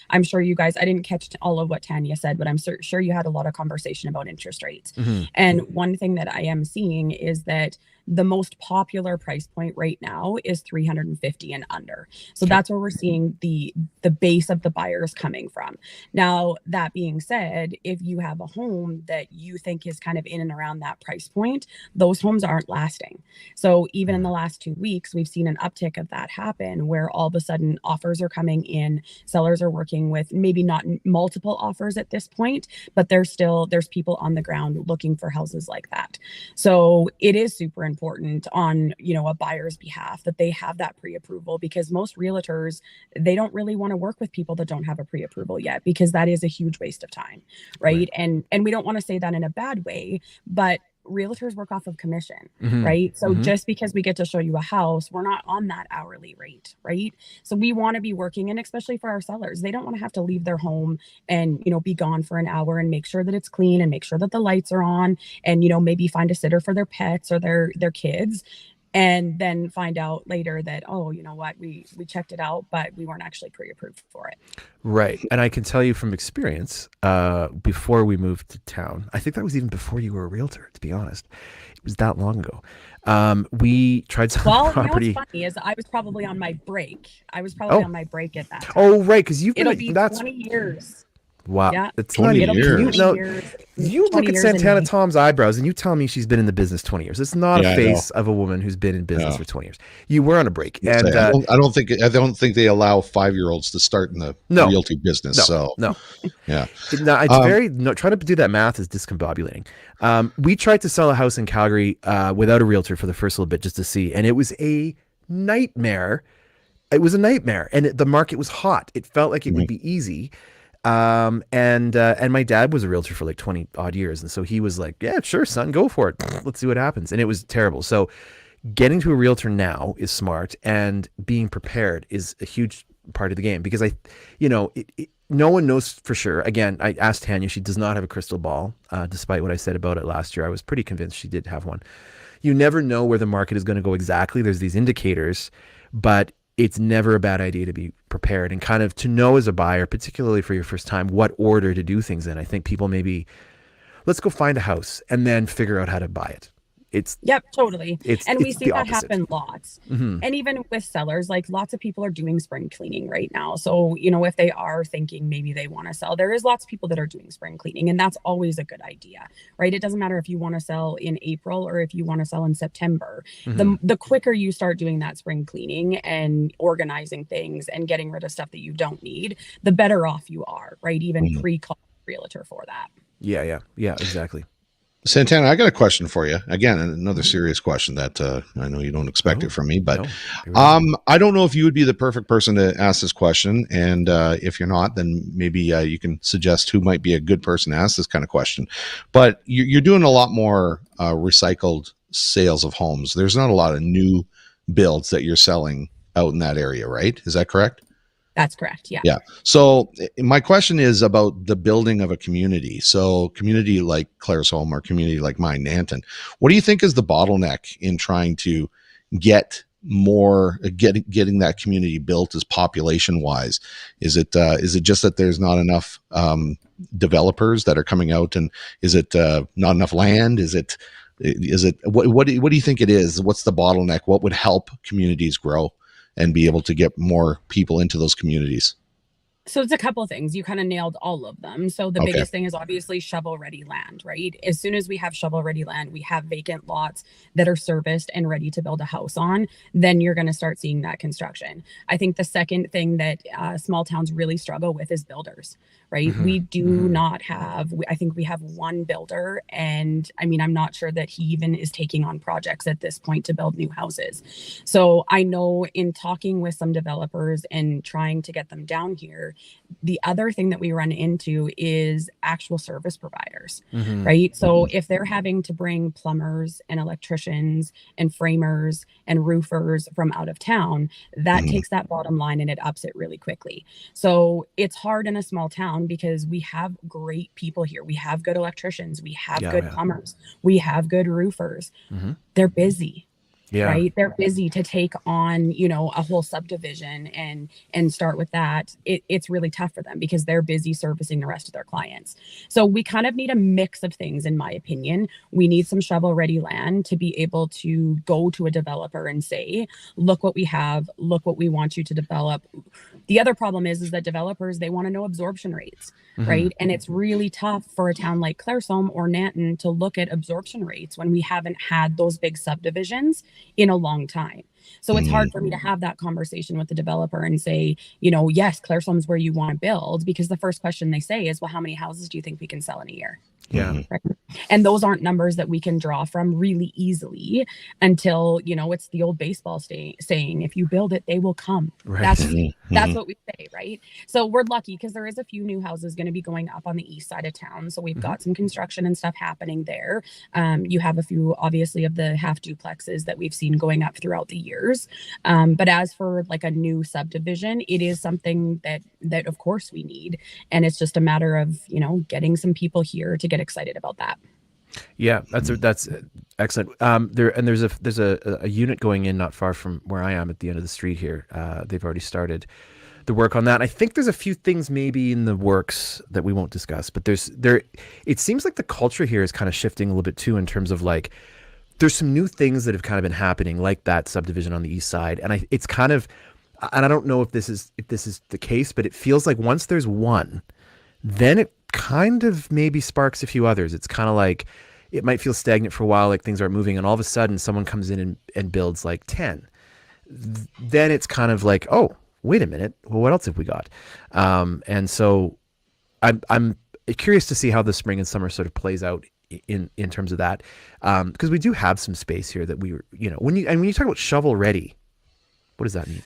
[SPEAKER 5] I'm sure you guys, I didn't catch all of what Tanya said, but I'm sure you had a lot of conversation about interest rates. And one thing that I am seeing is that the most popular price point right now is 350 and under. So that's where we're seeing the base of the buyers coming from. Now, that being said, if you have a home that you think is kind of in and around that price point, those homes aren't lasting. So even in the last 2 weeks, we've seen an uptick of that happen where all of a sudden offers are coming in, sellers are working with maybe not multiple offers at this point, but there's people on the ground looking for houses like that. So it is super important on, you know, a buyer's behalf that they have that pre-approval, because most realtors, they don't really want to work with people that don't have a pre-approval yet, because that is a huge waste of time, right? And we don't want to say that in a bad way, but realtors work off of commission,
[SPEAKER 2] Mhm.
[SPEAKER 5] right? So
[SPEAKER 2] Mhm.
[SPEAKER 5] just because we get to show you a house, we're not on that hourly rate, right? So we want to be working, and especially for our sellers, they don't want to have to leave their home and, be gone for an hour and make sure that it's clean and make sure that the lights are on and, maybe find a sitter for their pets or their kids, and then find out later that, oh, you know what, we checked it out, but we weren't actually pre-approved for it.
[SPEAKER 2] Right. And I can tell you from experience, before we moved to town, I think that was even before you were a realtor, to be honest. It was that long ago. We tried selling
[SPEAKER 5] Well,
[SPEAKER 2] property.
[SPEAKER 5] what's funny is I was probably on my break. I was
[SPEAKER 2] Oh.
[SPEAKER 5] probably on my break at that time.
[SPEAKER 2] Oh, right. Because you've
[SPEAKER 5] It'll
[SPEAKER 2] been,
[SPEAKER 5] be
[SPEAKER 2] that's,
[SPEAKER 5] 20 years.
[SPEAKER 2] wow.
[SPEAKER 5] Yeah.
[SPEAKER 2] It's
[SPEAKER 3] 20
[SPEAKER 2] not even,
[SPEAKER 3] years.
[SPEAKER 2] can you,
[SPEAKER 5] 20
[SPEAKER 2] no,
[SPEAKER 5] years.
[SPEAKER 2] you
[SPEAKER 5] 20
[SPEAKER 2] look at
[SPEAKER 5] years in
[SPEAKER 2] Santanna
[SPEAKER 5] May.
[SPEAKER 2] Thom's eyebrows and you tell me she's been in the business 20 years. It's not
[SPEAKER 3] Yeah,
[SPEAKER 2] a
[SPEAKER 3] I
[SPEAKER 2] face of a woman who's been in business
[SPEAKER 3] Yeah.
[SPEAKER 2] for 20 years. You were on a break. And
[SPEAKER 3] I don't think they allow 5-year-olds to start in the
[SPEAKER 2] No.
[SPEAKER 3] realty business.
[SPEAKER 2] no,
[SPEAKER 3] So
[SPEAKER 2] no.
[SPEAKER 3] yeah.
[SPEAKER 2] No, it's trying to do that math is discombobulating. We tried to sell a house in Calgary without a realtor for the first little bit just to see, and it was a nightmare. It was a nightmare, and the market was hot. It felt like it would be easy. And my dad was a realtor for like 20 odd years, and so he was like, "Yeah, sure, son, go for it. Let's see what happens." And it was terrible. So, getting to a realtor now is smart, and being prepared is a huge part of the game because no one knows for sure. Again, I asked Tanya; she does not have a crystal ball, despite what I said about it last year. I was pretty convinced she did have one. You never know where the market is going to go exactly. There's these indicators, but it's never a bad idea to be prepared and kind of to know as a buyer, particularly for your first time, what order to do things in. I think people maybe, let's go find a house and then figure out how to buy it.
[SPEAKER 5] Yep, totally. And we see
[SPEAKER 2] the
[SPEAKER 5] that
[SPEAKER 2] opposite.
[SPEAKER 5] happen lots.
[SPEAKER 2] Mm-hmm.
[SPEAKER 5] And even with sellers, like lots of people are doing spring cleaning right now. So, if they are thinking maybe they want to sell, there is lots of people that are doing spring cleaning, and that's always a good idea, right? It doesn't matter if you want to sell in April or if you want to sell in September.
[SPEAKER 2] Mm-hmm.
[SPEAKER 5] The quicker you start doing that spring cleaning and organizing things and getting rid of stuff that you don't need, the better off you are, right? Even pre-call realtor for that.
[SPEAKER 2] Yeah, exactly.
[SPEAKER 3] Santanna, I got a question for you. Again, another serious question that I know you don't expect it from me, but I don't know if you would be the perfect person to ask this question. And if you're not, then maybe you can suggest who might be a good person to ask this kind of question. But you're doing a lot more recycled sales of homes. There's not a lot of new builds that you're selling out in that area, right? Is that correct?
[SPEAKER 5] That's correct. Yeah.
[SPEAKER 3] Yeah. So my question is about the building of a community. So community like Clresholm or community like mine, Nanton, what do you think is the bottleneck in trying to get more, getting that community built as population wise? Is it just that there's not enough developers that are coming out, and is it not enough land? Is it what do you think it is? What's the bottleneck? What would help communities grow and be able to get more people into those communities?
[SPEAKER 5] So it's a couple of things. You kind of nailed all of them. So the biggest thing is obviously shovel-ready land, right? As soon as we have shovel-ready land, we have vacant lots that are serviced and ready to build a house on, then you're going to start seeing that construction. I think the second thing that small towns really struggle with is builders, right?
[SPEAKER 2] Mm-hmm.
[SPEAKER 5] We do not have, I think we have one builder, and I mean, I'm not sure that he even is taking on projects at this point to build new houses. So I know in talking with some developers and trying to get them down here, the other thing that we run into is actual service providers, right? So if they're having to bring plumbers and electricians and framers and roofers from out of town, that takes that bottom line and it ups it really quickly. So it's hard in a small town because we have great people here. We have good electricians. We have good plumbers. We have good roofers. They're busy.
[SPEAKER 2] Yeah.
[SPEAKER 5] Right. They're busy to take on, a whole subdivision and start with that. It's really tough for them because they're busy servicing the rest of their clients. So we kind of need a mix of things, in my opinion. We need some shovel ready land to be able to go to a developer and say, look what we have, look what we want you to develop. The other problem is that developers, they want to know absorption rates, right? And it's really tough for a town like Clresholm or Nanton to look at absorption rates when we haven't had those big subdivisions in a long time. So it's hard for me to have that conversation with the developer and say, yes, Clresholm's where you want to build, because the first question they say is, well, how many houses do you think we can sell in a year?
[SPEAKER 2] Yeah.
[SPEAKER 5] Right? And those aren't numbers that we can draw from really easily until, it's the old baseball saying, if you build it, they will come.
[SPEAKER 2] Right.
[SPEAKER 5] That's what we say, right? So we're lucky because there is a few new houses going to be going up on the east side of town. So we've got some construction and stuff happening there. You have a few, obviously, of the half duplexes that we've seen going up throughout the years. But as for like a new subdivision, it is something that of course we need. And it's just a matter of, getting some people here to get excited about that.
[SPEAKER 2] Yeah, that's excellent. There's a unit going in not far from where I am at the end of the street here. They've already started the work on that. I think there's a few things maybe in the works that we won't discuss, but it seems like the culture here is kind of shifting a little bit too, in terms of like, there's some new things that have kind of been happening, like that subdivision on the east side. And it's kind of, and I don't know if this is the case, but it feels like once there's one, then it kind of maybe sparks a few others. It's kind of like, it might feel stagnant for a while, like things aren't moving, and all of a sudden someone comes in and builds like 10. Then it's kind of like, oh, wait a minute, well, what else have we got? And so I'm curious to see how the spring and summer sort of plays out in terms of that, because we do have some space here that when you talk about shovel ready, what does that mean?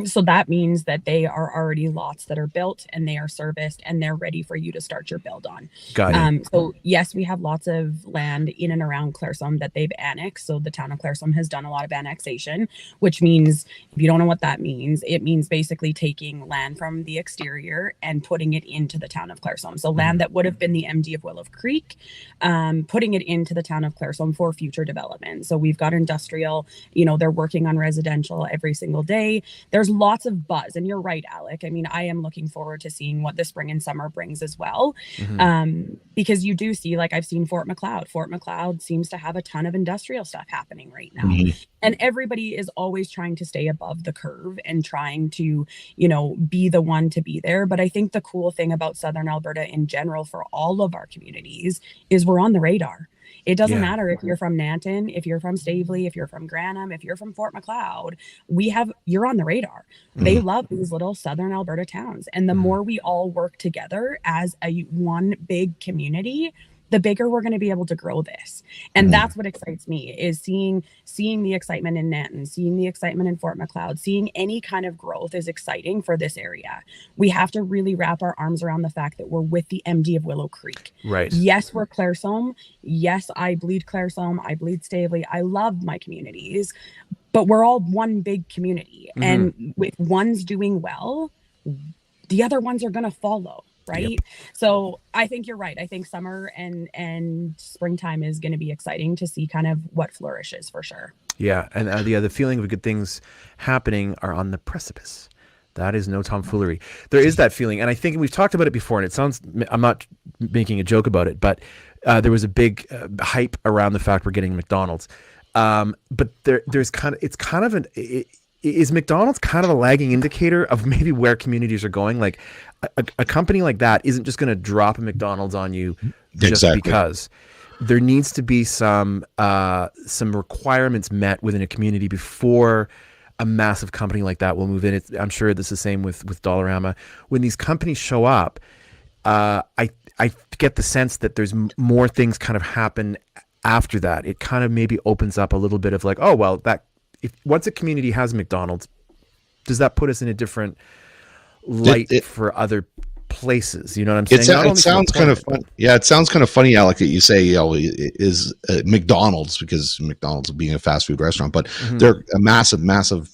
[SPEAKER 5] So that means that they are already lots that are built and they are serviced and they're ready for you to start your build on.
[SPEAKER 2] Got it.
[SPEAKER 5] So yes, we have lots of land in and around Clresholm that they've annexed. So the town of Clresholm has done a lot of annexation, which means, if you don't know what that means, it means basically taking land from the exterior and putting it into the town of Clresholm. So land that would have been the MD of Willow Creek, putting it into the town of Clresholm for future development. So we've got industrial, they're working on residential every single day. There's lots of buzz, and you're right, Alec. I mean, I am looking forward to seeing what the spring and summer brings as well. Because you do see, like, I've seen Fort Macleod. Fort Macleod seems to have a ton of industrial stuff happening right now. And everybody is always trying to stay above the curve and trying to, be the one to be there. But I think the cool thing about Southern Alberta in general for all of our communities is we're on the radar. It doesn't matter if you're from Nanton, if you're from Stavely, if you're from Granham, if you're from Fort Macleod, you're on the radar. They love these little Southern Alberta towns. And the more we all work together as one big community, the bigger we're going to be able to grow this. And that's what excites me, is seeing the excitement in Nanton, seeing the excitement in Fort Macleod, seeing any kind of growth is exciting for this area. We have to really wrap our arms around the fact that we're with the MD of Willow Creek.
[SPEAKER 2] Right.
[SPEAKER 5] Yes, we're Clresholm. Yes, I bleed Clresholm. I bleed Stavely. I love my communities, but we're all one big community. And with one's doing well, the other ones are going to follow. Right. Yep. So I think you're right. I think summer and springtime is going to be exciting to see kind of what flourishes for sure.
[SPEAKER 2] Yeah. And the feeling of good things happening are on the precipice. That is no tomfoolery. There is that feeling. And I think we've talked about it before, and it sounds, I'm not making a joke about it, but there was a big hype around the fact we're getting McDonald's. But is McDonald's kind of a lagging indicator of maybe where communities are going? Like a company like that isn't just going to drop a McDonald's on you just because. There needs to be some requirements met within a community before a massive company like that will move in. I'm sure this is the same with Dollarama. When these companies show up, I get the sense that there's more things kind of happen after that. It kind of maybe opens up a little bit of like, oh, well, once a community has McDonald's, does that put us in a different light for other places? You know what I'm saying?
[SPEAKER 3] It sounds kind of fun. Yeah, it sounds kind of funny, Alec, that you say is McDonald's, because McDonald's being a fast food restaurant, but they're a massive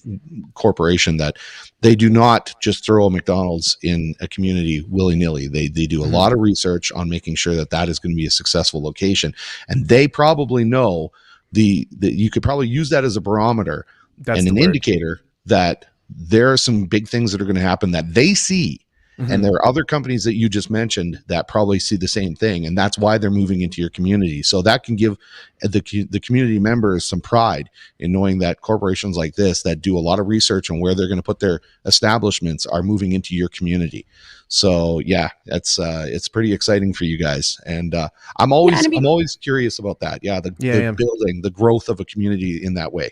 [SPEAKER 3] corporation that they do not just throw a McDonald's in a community willy-nilly. They do a lot of research on making sure that is going to be a successful location, and they probably know that you could probably use that as a barometer and an indicator that there are some big things that are going to happen that they see. And there are other companies that you just mentioned that probably see the same thing, and that's why they're moving into your community. So that can give the community members some pride in knowing that corporations like this that do a lot of research on where they're going to put their establishments are moving into your community. So yeah, it's pretty exciting for you guys, and I'm always curious about that. Yeah, building the growth of a community in that way.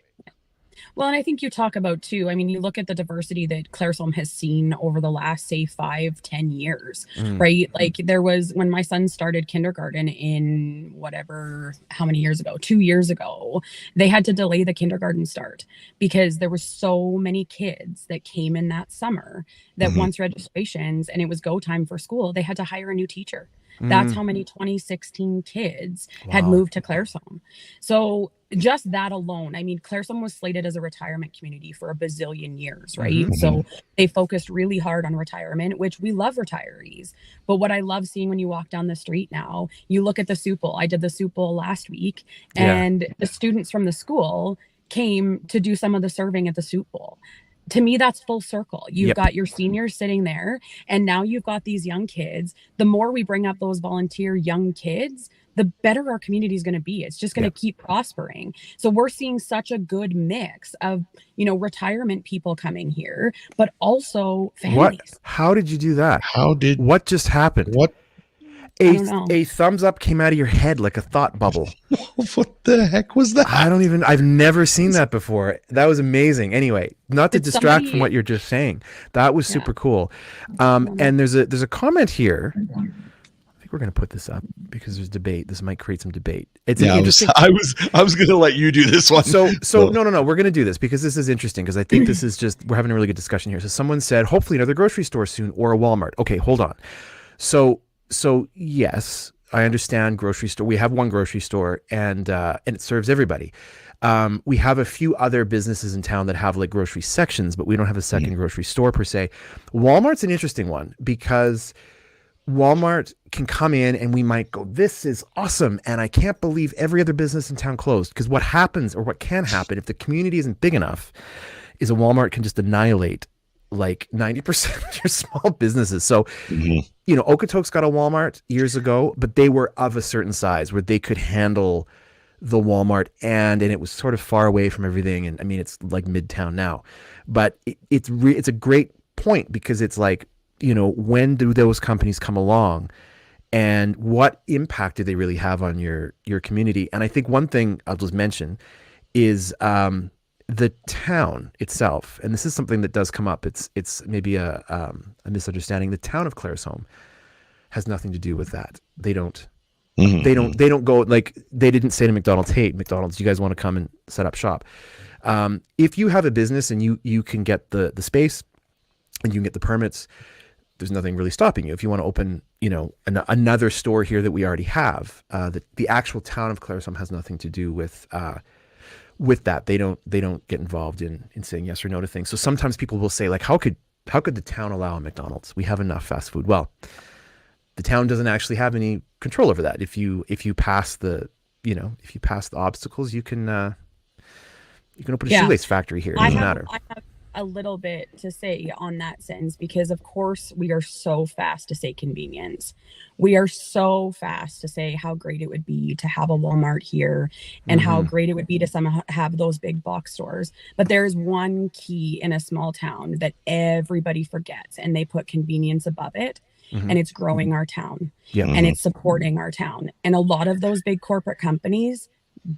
[SPEAKER 5] Well, and I think you talk about too, I mean, you look at the diversity that Clresholm has seen over the last, say, 5-10 years, right? Like there was when my son started kindergarten in whatever, how many years ago, 2 years ago, they had to delay the kindergarten start because there were so many kids that came in that summer that once registrations and it was go time for school, they had to hire a new teacher. That's how many 2016 kids had moved to Clresholm. So just that alone, I mean, Clresholm was slated as a retirement community for a bazillion years, right? So they focused really hard on retirement, which we love retirees. But what I love seeing when you walk down the street now, you look at the soup bowl. I did the soup bowl last week, and the students from the school came to do some of the serving at the soup bowl. To me, that's full circle. You've got your seniors sitting there, and now you've got these young kids. The more we bring up those volunteer young kids, the better our community is going to be. It's just going to keep prospering. So we're seeing such a good mix of, retirement people coming here, but also families.
[SPEAKER 2] How did you do that? What just happened?
[SPEAKER 3] What?
[SPEAKER 2] A thumbs up came out of your head like a thought bubble.
[SPEAKER 3] What the heck was that?
[SPEAKER 2] I've never seen that before. That was amazing. Anyway, not to distract from what you're just saying. That was super cool. And there's a comment here. I think we're going to put this up because there's debate. This might create some debate. It's interesting.
[SPEAKER 3] I was going to let you do this one.
[SPEAKER 2] So no, we're going to do this because this is interesting because I think this is we're having a really good discussion here. So someone said, hopefully another grocery store soon or a Walmart. Okay, hold on. So yes, I understand grocery store. We have one grocery store and it serves everybody. We have a few other businesses in town that have like grocery sections, but we don't have a second grocery store per se. Walmart's an interesting one because Walmart can come in and we might go, this is awesome. And I can't believe every other business in town closed. Because what happens or what can happen if the community isn't big enough is a Walmart can just annihilate like 90% of your small businesses. So, Okotoks got a Walmart years ago, but they were of a certain size where they could handle the Walmart and it was sort of far away from everything. And I mean, it's like Midtown now, but it's a great point because it's like, when do those companies come along and what impact do they really have on your community? And I think one thing I'll just mention is, the town itself, and this is something that does come up. It's maybe a misunderstanding. The town of Clresholm has nothing to do with that. They don't go like they didn't say to McDonald's, "Hey, McDonald's, you guys want to come and set up shop?" If you have a business and you can get the space and you can get the permits, there's nothing really stopping you. If you want to open, another store here that we already have, the actual town of Clresholm has nothing to do with that. They don't get involved in saying yes or no to things. So sometimes people will say like, how could the town allow a McDonald's? We have enough fast food. Well, the town doesn't actually have any control over that. If you pass the obstacles, you can open a shoelace factory here. It doesn't matter.
[SPEAKER 5] I have a little bit to say on that sentence because of course we are so fast to say convenience. We are so fast to say how great it would be to have a Walmart here and how great it would be to somehow have those big box stores. But there's one key in a small town that everybody forgets and they put convenience above it. And it's growing our town and it's supporting our town. And a lot of those big corporate companies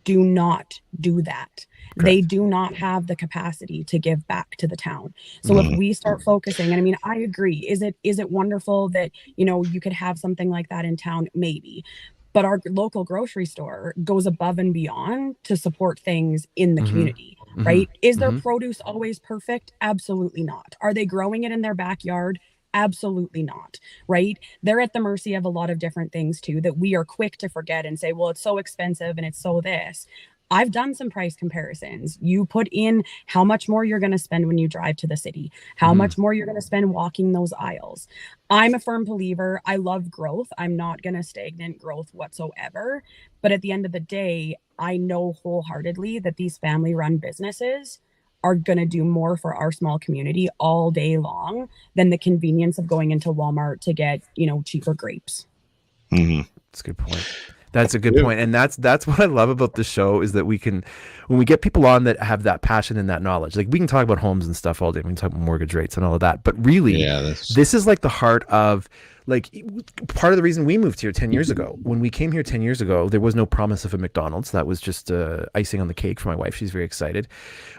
[SPEAKER 5] do not do that. Correct. They do not have the capacity to give back to the town. So if we start focusing, and I mean, I agree. Is it wonderful that, you could have something like that in town? Maybe. But our local grocery store goes above and beyond to support things in the community, right? Is their produce always perfect? Absolutely not. Are they growing it in their backyard? Absolutely not, right? They're at the mercy of a lot of different things too that we are quick to forget and say, well, it's so expensive and it's so this. I've done some price comparisons. You put in how much more you're going to spend when you drive to the city, how much more you're going to spend walking those aisles. I'm a firm believer. I love growth. I'm not going to stagnate growth whatsoever. But at the end of the day, I know wholeheartedly that these family-run businesses are going to do more for our small community all day long than the convenience of going into Walmart to get, cheaper grapes.
[SPEAKER 2] That's a good point. That's a good
[SPEAKER 3] Dude.
[SPEAKER 2] point. And that's what I love about the show is that we can, when we get people on that have that passion and that knowledge, like we can talk about homes and stuff all day. We can talk about mortgage rates and all of that. But really, this is like the heart of, like, part of the reason we moved here 10 years ago. When we came here 10 years ago, there was no promise of a McDonald's. That was just icing on the cake for my wife. She's very excited.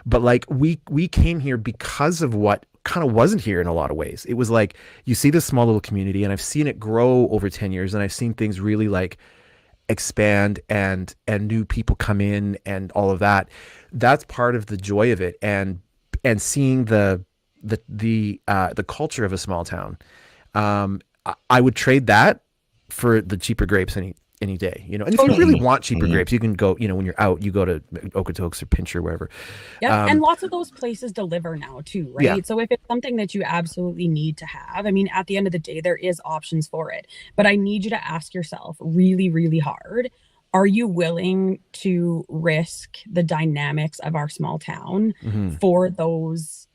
[SPEAKER 2] But like we came here because of what kind of wasn't here in a lot of ways. It was like, you see this small little community, and I've seen it grow over 10 years, and I've seen things really like expand and new people come in and all of that. That's part of the joy of it. And seeing the culture of a small town. I would trade that for the cheaper grapes any day, you know. And if you really want cheaper grapes, you can go, you know, when you're out, you go to Okotoks or Pinch or wherever.
[SPEAKER 5] Yeah, and lots of those places deliver now too, right?
[SPEAKER 2] Yeah.
[SPEAKER 5] So if it's something that you absolutely need to have, I mean, at the end of the day, there is options for it. But I need you to ask yourself really, really hard, are you willing to risk the dynamics of our small town for those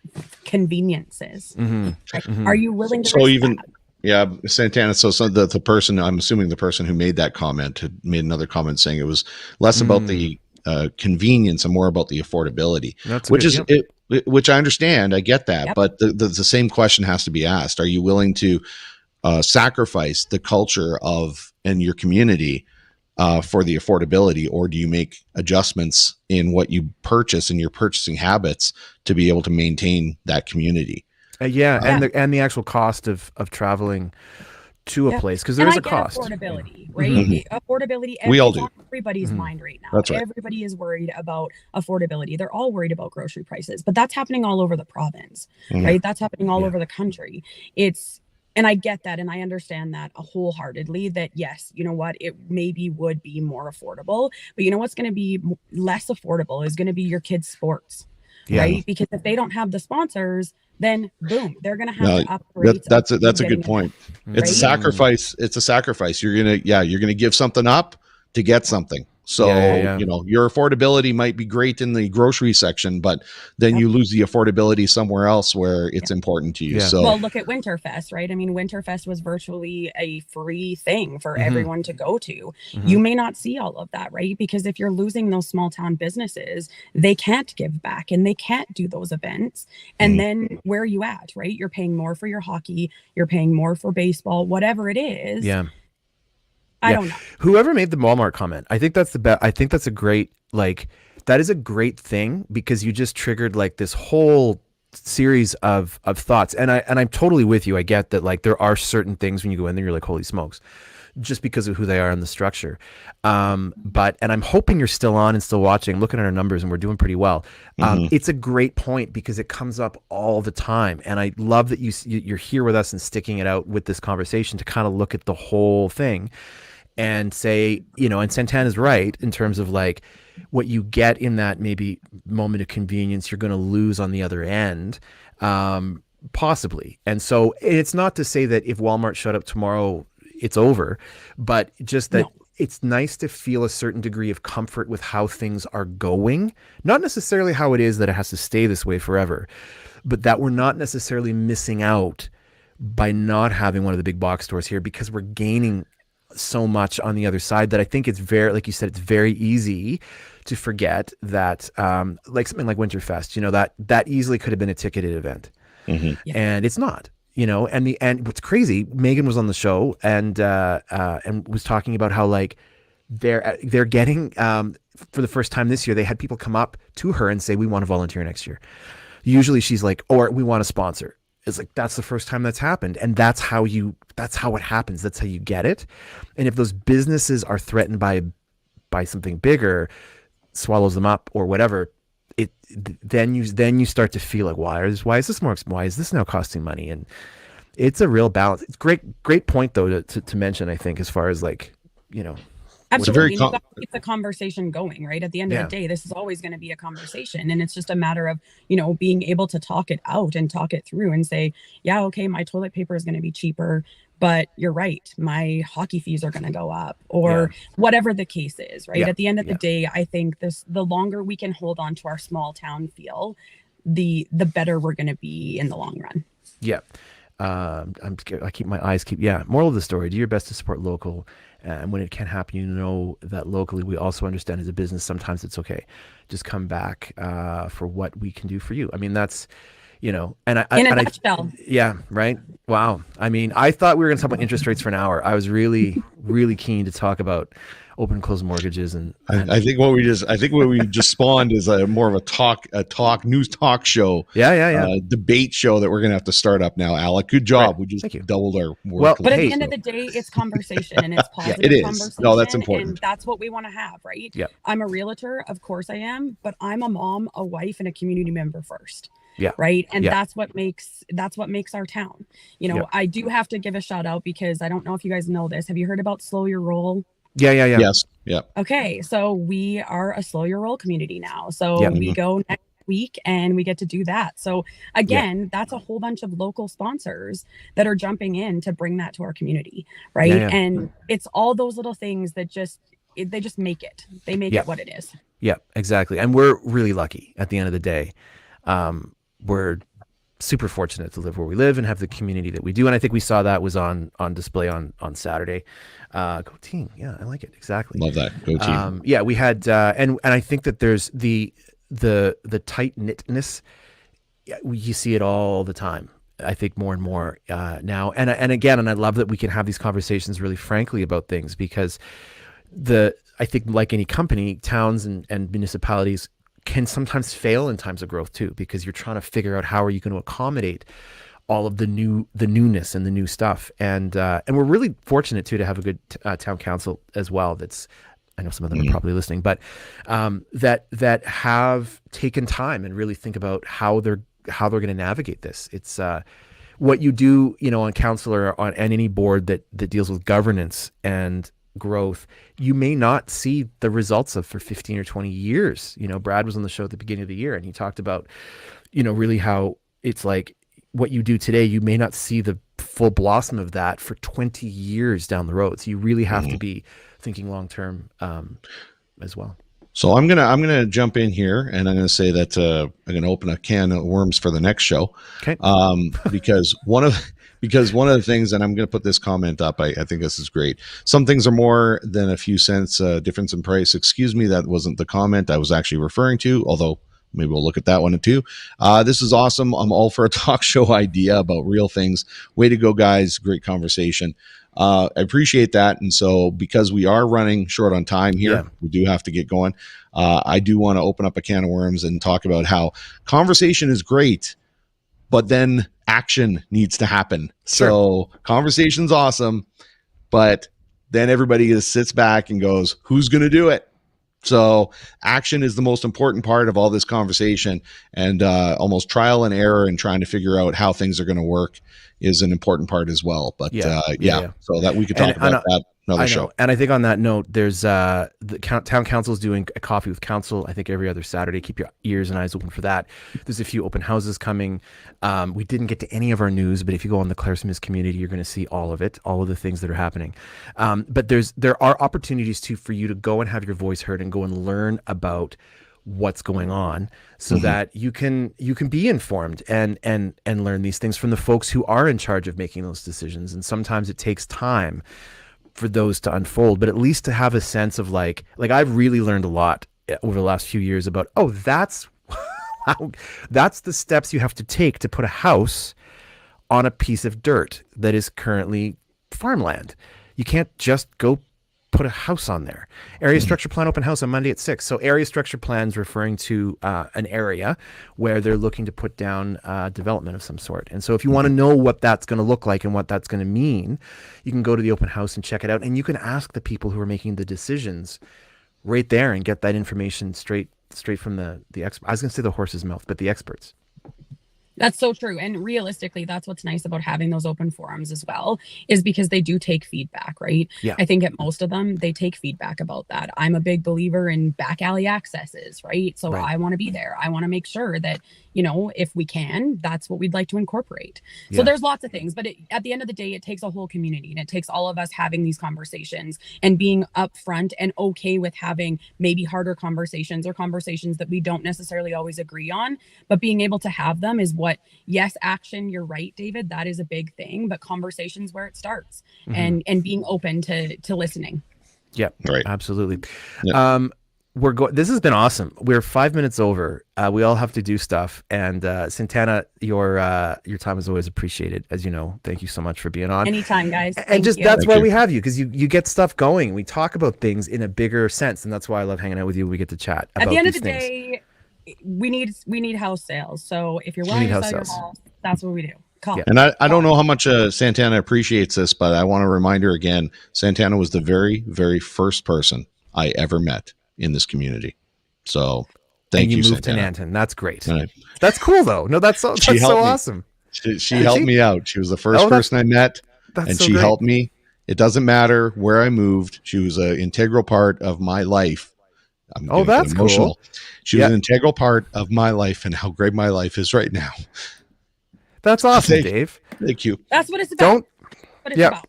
[SPEAKER 5] conveniences? Are you willing to risk that?
[SPEAKER 3] Yeah, Santanna. So the person, I'm assuming the person who made that comment had made another comment saying it was less about the convenience and more about the affordability, which I understand. I get that. But the same question has to be asked. Are you willing to sacrifice the culture of and your community for the affordability, or do you make adjustments in what you purchase and your purchasing habits to be able to maintain that community?
[SPEAKER 2] And the actual cost of traveling to a place, because there is a cost.
[SPEAKER 5] Affordability, right? Affordability.
[SPEAKER 3] We all do.
[SPEAKER 5] On everybody's mind right now.
[SPEAKER 3] That's right.
[SPEAKER 5] Everybody is worried about affordability. They're all worried about grocery prices, but that's happening all over the province, right? That's happening all over the country. And I get that, and I understand that wholeheartedly, that yes, you know what, it maybe would be more affordable, but you know what's going to be less affordable is going to be your kids' sports, right? Because if they don't have the sponsors, then boom, they're going to have to upgrade.
[SPEAKER 3] That's a good point. It's a sacrifice. It's a sacrifice. You're going to give something up to get something. So, you know, your affordability might be great in the grocery section, but then you lose the affordability somewhere else where it's important to you. So,
[SPEAKER 5] well, look at Winterfest, right? I mean, Winterfest was virtually a free thing for everyone to go to. You may not see all of that, right? Because if you're losing those small town businesses, they can't give back and they can't do those events. And then where are you at, right? You're paying more for your hockey, you're paying more for baseball, whatever it is.
[SPEAKER 2] Yeah.
[SPEAKER 5] I don't know.
[SPEAKER 2] Whoever made the Walmart comment, I think that's the best. I think that's a great, like, that is a great thing, because you just triggered like this whole series of thoughts. And I'm totally with you. I get that, like, there are certain things when you go in there, you're like, holy smokes, just because of who they are in the structure. And I'm hoping you're still on and still watching. I'm looking at our numbers and we're doing pretty well. It's a great point because it comes up all the time. And I love that you're here with us and sticking it out with this conversation to kind of look at the whole thing and say, you know, and Santanna's right in terms of like what you get in that maybe moment of convenience, you're going to lose on the other end, possibly. And so it's not to say that if Walmart shut up tomorrow, it's over, but just that it's nice to feel a certain degree of comfort with how things are going, not necessarily how it is that it has to stay this way forever, but that we're not necessarily missing out by not having one of the big box stores here, because we're gaining so much on the other side that I think it's very, like you said, it's very easy to forget that, like something like Winterfest, you know, that easily could have been a ticketed event, and it's not. You know, and what's crazy, Megan was on the show and was talking about how like they're getting for the first time this year, they had people come up to her and say, we want to volunteer next year. Usually she's like, or we want to sponsor. It's like, that's the first time that's happened. And that's how it happens. That's how you get it. And if those businesses are threatened by something bigger, swallows them up or whatever, then you start to feel like, why is this now costing money? And it's a real balance. It's great point though to mention, I think, as far as like, you know,
[SPEAKER 5] absolutely. It's a conversation going, right? At the end of the day, this is always going to be a conversation. And it's just a matter of, you know, being able to talk it out and talk it through and say, yeah, okay, my toilet paper is going to be cheaper, but you're right, my hockey fees are going to go up, or whatever the case is, right? At the end of the day, I think the longer we can hold on to our small town feel, the better we're going to be in the long run.
[SPEAKER 2] Yeah. I keep my eyes keep. Yeah. Moral of the story: do your best to support local, and when it can happen, you know that locally we also understand as a business sometimes it's okay. Just come back for what we can do for you. I mean, that's and
[SPEAKER 5] In a nutshell.
[SPEAKER 2] yeah, right. Wow. I mean, I thought we were going to talk about interest rates for an hour. I was really, really keen to talk about open and closed mortgages
[SPEAKER 3] I think what we just spawned is more of a news talk show.
[SPEAKER 2] Yeah.
[SPEAKER 3] Debate show that we're gonna have to start up now. Alec, good job.
[SPEAKER 2] Right.
[SPEAKER 3] We just
[SPEAKER 2] Thank you.
[SPEAKER 3] doubled our work.
[SPEAKER 2] Well,
[SPEAKER 5] But at
[SPEAKER 2] hey,
[SPEAKER 5] the end of the day, it's conversation and it's positive
[SPEAKER 3] it is.
[SPEAKER 5] conversation.
[SPEAKER 3] No, that's important.
[SPEAKER 5] And that's what we want to have, right?
[SPEAKER 2] Yeah.
[SPEAKER 5] I'm a realtor, of course I am, but I'm a mom, a wife, and a community member first.
[SPEAKER 2] Yeah.
[SPEAKER 5] Right. And
[SPEAKER 2] Yeah.
[SPEAKER 5] that's what makes our town.
[SPEAKER 2] Yeah.
[SPEAKER 5] I do have to give a shout out because I don't know if you guys know this. Have you heard about Slow Your Roll?
[SPEAKER 2] Yeah.
[SPEAKER 3] Yes. Yeah.
[SPEAKER 5] Okay, so we are a Slow Your Roll community now. So
[SPEAKER 2] Yeah.
[SPEAKER 5] we go next week and we get to do that. So again, that's a whole bunch of local sponsors that are jumping in to bring that to our community, right?
[SPEAKER 2] Yeah.
[SPEAKER 5] And it's all those little things that they just make it. They make it what it is.
[SPEAKER 2] Yeah, exactly. And we're really lucky at the end of the day. We're super fortunate to live where we live and have the community that we do. And I think we saw that was on display on Saturday. Go team. Yeah, I like it. Exactly.
[SPEAKER 3] Love that. Go team.
[SPEAKER 2] Yeah, we had, and I think that there's the tight knitness. You see it all the time. I think more and more now. And again, and I love that we can have these conversations really frankly about things because I think like any company, towns and municipalities can sometimes fail in times of growth too, because you're trying to figure out how are you going to accommodate all of the newness and the new stuff. And we're really fortunate too to have a good town council as well. I know some of them are probably listening, but that have taken time and really think about how they're going to navigate this. It's what you do, on council or on any board that deals with governance and growth, you may not see the results of for 15 or 20 years. Brad was on the show at the beginning of the year and he talked about, really how it's like what you do today, you may not see the full blossom of that for 20 years down the road. So you really have to be thinking long-term as well.
[SPEAKER 3] So I'm gonna jump in here and I'm gonna say that I'm gonna open a can of worms for the next show.
[SPEAKER 2] Okay.
[SPEAKER 3] Because one of the things, and I'm going to put this comment up, I think this is great. Some things are more than a few cents difference in price. Excuse me, that wasn't the comment I was actually referring to, although maybe we'll look at that one too. This is awesome. I'm all for a talk show idea about real things. Way to go, guys. Great conversation. I appreciate that. And so because we are running short on time here, we do have to get going. I do want to open up a can of worms and talk about how conversation is great, but then action needs to happen.
[SPEAKER 2] Sure.
[SPEAKER 3] So conversation's awesome, but then everybody just sits back and goes, who's going to do it? So action is the most important part of all this conversation, and almost trial and error and trying to figure out how things are going to work is an important part as well. But so that we could talk about that another show.
[SPEAKER 2] And I think on that note, there's the town council is doing a coffee with council, I think every other Saturday. Keep your ears and eyes open for that. There's a few open houses coming. We didn't get to any of our news, but if you go on the Clresholm community, you're going to see all of it, all of the things that are happening. But there are opportunities too for you to go and have your voice heard and go and learn about what's going on so that you can be informed and learn these things from the folks who are in charge of making those decisions. And sometimes it takes time for those to unfold, but at least to have a sense of like I've really learned a lot over the last few years about, that's the steps you have to take to put a house on a piece of dirt that is currently farmland. You can't just go put a house on there. Area structure plan open house on Monday at 6. So area structure plans referring to an area where they're looking to put down development of some sort. And so if you want to know what that's going to look like and what that's going to mean, you can go to the open house and check it out. And you can ask the people who are making the decisions right there and get that information straight from the expert. I was going to say the horse's mouth, but the experts.
[SPEAKER 5] That's so true. And realistically, that's what's nice about having those open forums as well, is because they do take feedback, right?
[SPEAKER 2] Yeah.
[SPEAKER 5] I think at most of them, they take feedback about that. I'm a big believer in back alley accesses, right? So I want to be there. I want to make sure that, if we can, that's what we'd like to incorporate. So there's lots of things, but at the end of the day, it takes a whole community, and it takes all of us having these conversations and being upfront and okay with having maybe harder conversations or conversations that we don't necessarily always agree on, but being able to have them is what yes, action, you're right, David, that is a big thing, but conversation's where it starts, and being open to listening.
[SPEAKER 2] Yeah,
[SPEAKER 3] Right.
[SPEAKER 2] absolutely.
[SPEAKER 3] Yeah.
[SPEAKER 2] This has been awesome. We're 5 minutes over. We all have to do stuff. And Santanna, your time is always appreciated, as you know. Thank you so much for being on.
[SPEAKER 5] Anytime, guys.
[SPEAKER 2] And
[SPEAKER 5] Thank you.
[SPEAKER 2] that's why we have you, because you get stuff going. We talk about things in a bigger sense, and that's why I love hanging out with you. We get to chat about
[SPEAKER 5] At the end of
[SPEAKER 2] these
[SPEAKER 5] the
[SPEAKER 2] things.
[SPEAKER 5] day, we need house sales. So if you're willing to sell your house, that's what we do. Call.
[SPEAKER 2] Yeah.
[SPEAKER 3] And I don't know how much Santanna appreciates this, but I want to remind her again, Santanna was the very, very first person I ever met in this community. So thank you,
[SPEAKER 2] moved
[SPEAKER 3] Santanna.
[SPEAKER 2] to Nanton. That's great.
[SPEAKER 3] Right.
[SPEAKER 2] That's cool, though. No, that's so awesome.
[SPEAKER 3] She helped me out. She was the first person I met, and she helped me. It doesn't matter where I moved. She was an integral part of my life.
[SPEAKER 2] That's cool.
[SPEAKER 3] She was an integral part of my life and how great my life is right now.
[SPEAKER 2] That's awesome, Dave.
[SPEAKER 3] Thank you.
[SPEAKER 5] That's what it's about. About.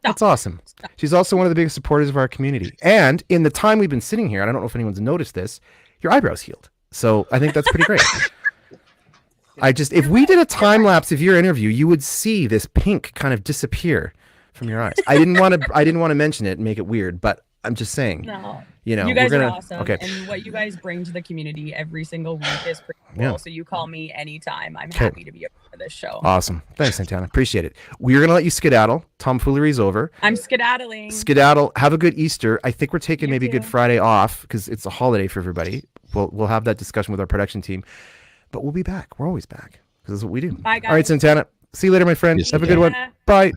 [SPEAKER 2] That's awesome. She's also one of the biggest supporters of our community. And in the time we've been sitting here, and I don't know if anyone's noticed this, your eyebrows healed. So I think that's pretty great. If we did a time lapse of your interview, you would see this pink kind of disappear from your eyes. I didn't want to mention it and make it weird, but I'm just saying. No.
[SPEAKER 5] You guys are awesome. Okay. And what you guys bring to the community every single week is pretty cool. Yeah. So you call me anytime. I'm happy to be a part of this show.
[SPEAKER 2] Awesome. Thanks, Santanna. Appreciate it. We're going to let you skedaddle. Tomfoolery's over.
[SPEAKER 5] I'm skedaddling.
[SPEAKER 2] Skedaddle. Have a good Easter. I think we're taking maybe Good Friday off because it's a holiday for everybody. We'll have that discussion with our production team. But we'll be back. We're always back because that's what we do.
[SPEAKER 5] Bye, guys.
[SPEAKER 2] All right, Santanna. See you later, my friend. Have a good one. Bye.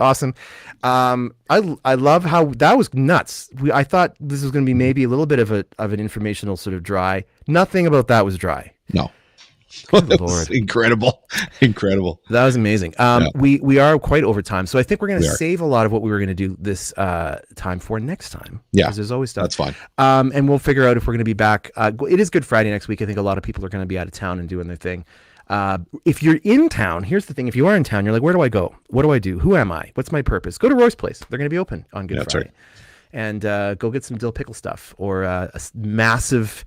[SPEAKER 2] Awesome. I love how that was nuts. I thought this was going to be maybe a little bit of an informational sort of dry. Nothing about that was dry.
[SPEAKER 3] No. Good Lord. Incredible.
[SPEAKER 2] That was amazing. We are quite over time, so I think we're going to save a lot of what we were going to do this time for next time.
[SPEAKER 3] Yeah,
[SPEAKER 2] because there's always stuff.
[SPEAKER 3] That's fine.
[SPEAKER 2] And we'll figure out if we're going to be back. It is Good Friday next week. I think a lot of people are going to be out of town and doing their thing. If you're in town, here's the thing. If you are in town, you're like, where do I go? What do I do? Who am I? What's my purpose? Go to Roy's Place. They're going to be open on Good Friday. Right. And go get some dill pickle stuff or a massive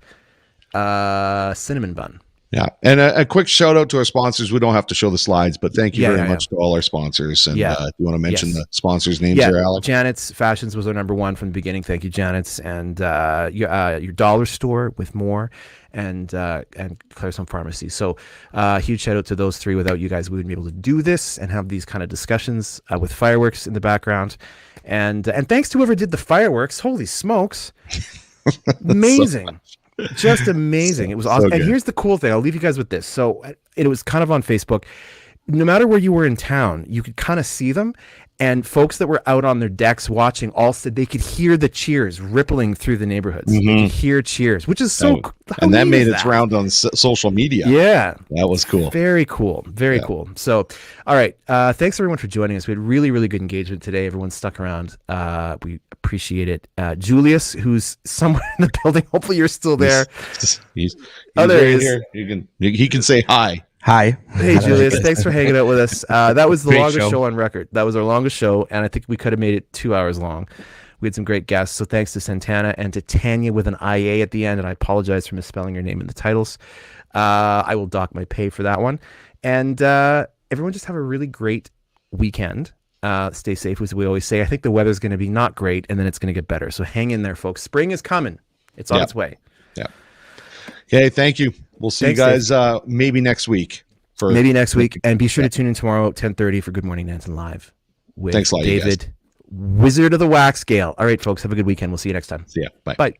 [SPEAKER 2] cinnamon bun.
[SPEAKER 3] Yeah. And a quick shout out to our sponsors. We don't have to show the slides, but thank you very much to all our sponsors. And you want to mention the sponsors' names there, Alex?
[SPEAKER 2] Janet's Fashions was our number one from the beginning. Thank you, Janet's. And your dollar store with more. And Clresholm Pharmacy. So huge shout out to those three. Without you guys, we wouldn't be able to do this and have these kind of discussions with fireworks in the background. And thanks to whoever did the fireworks. Holy smokes. Amazing. Just amazing. It was awesome. And here's the cool thing. I'll leave you guys with this. So it was kind of on Facebook. No matter where you were in town, you could kind of see them. And folks that were out on their decks watching all said they could hear the cheers rippling through the neighborhoods. Mm-hmm. They could hear cheers, which is so cool.
[SPEAKER 3] And that made its round on social media.
[SPEAKER 2] Yeah.
[SPEAKER 3] That was cool.
[SPEAKER 2] Very cool. Very cool. So, all right. Thanks, everyone, for joining us. We had really, really good engagement today. Everyone stuck around. We appreciate it. Julius, who's somewhere in the building. Hopefully you're still there.
[SPEAKER 3] He's there he is. He can say hi.
[SPEAKER 6] Hi.
[SPEAKER 2] Hey, Julius. Thanks for hanging out with us. That was the longest show on record. That was our longest show, and I think we could have made it 2 hours long. We had some great guests, so thanks to Santanna and to Tanya with an IA at the end, and I apologize for misspelling your name in the titles. I will dock my pay for that one. And everyone just have a really great weekend. Stay safe, as we always say. I think the weather's going to be not great, and then it's going to get better. So hang in there, folks. Spring is coming. It's on its way.
[SPEAKER 3] Yeah. Okay, thank you. We'll see you guys maybe next week.
[SPEAKER 2] And be sure to tune in tomorrow at 10:30 for Good Morning Nanton Live with David, Wizard of the Wax Scale. All right, folks, have a good weekend. We'll see you next time.
[SPEAKER 3] See ya. Bye.
[SPEAKER 2] Bye.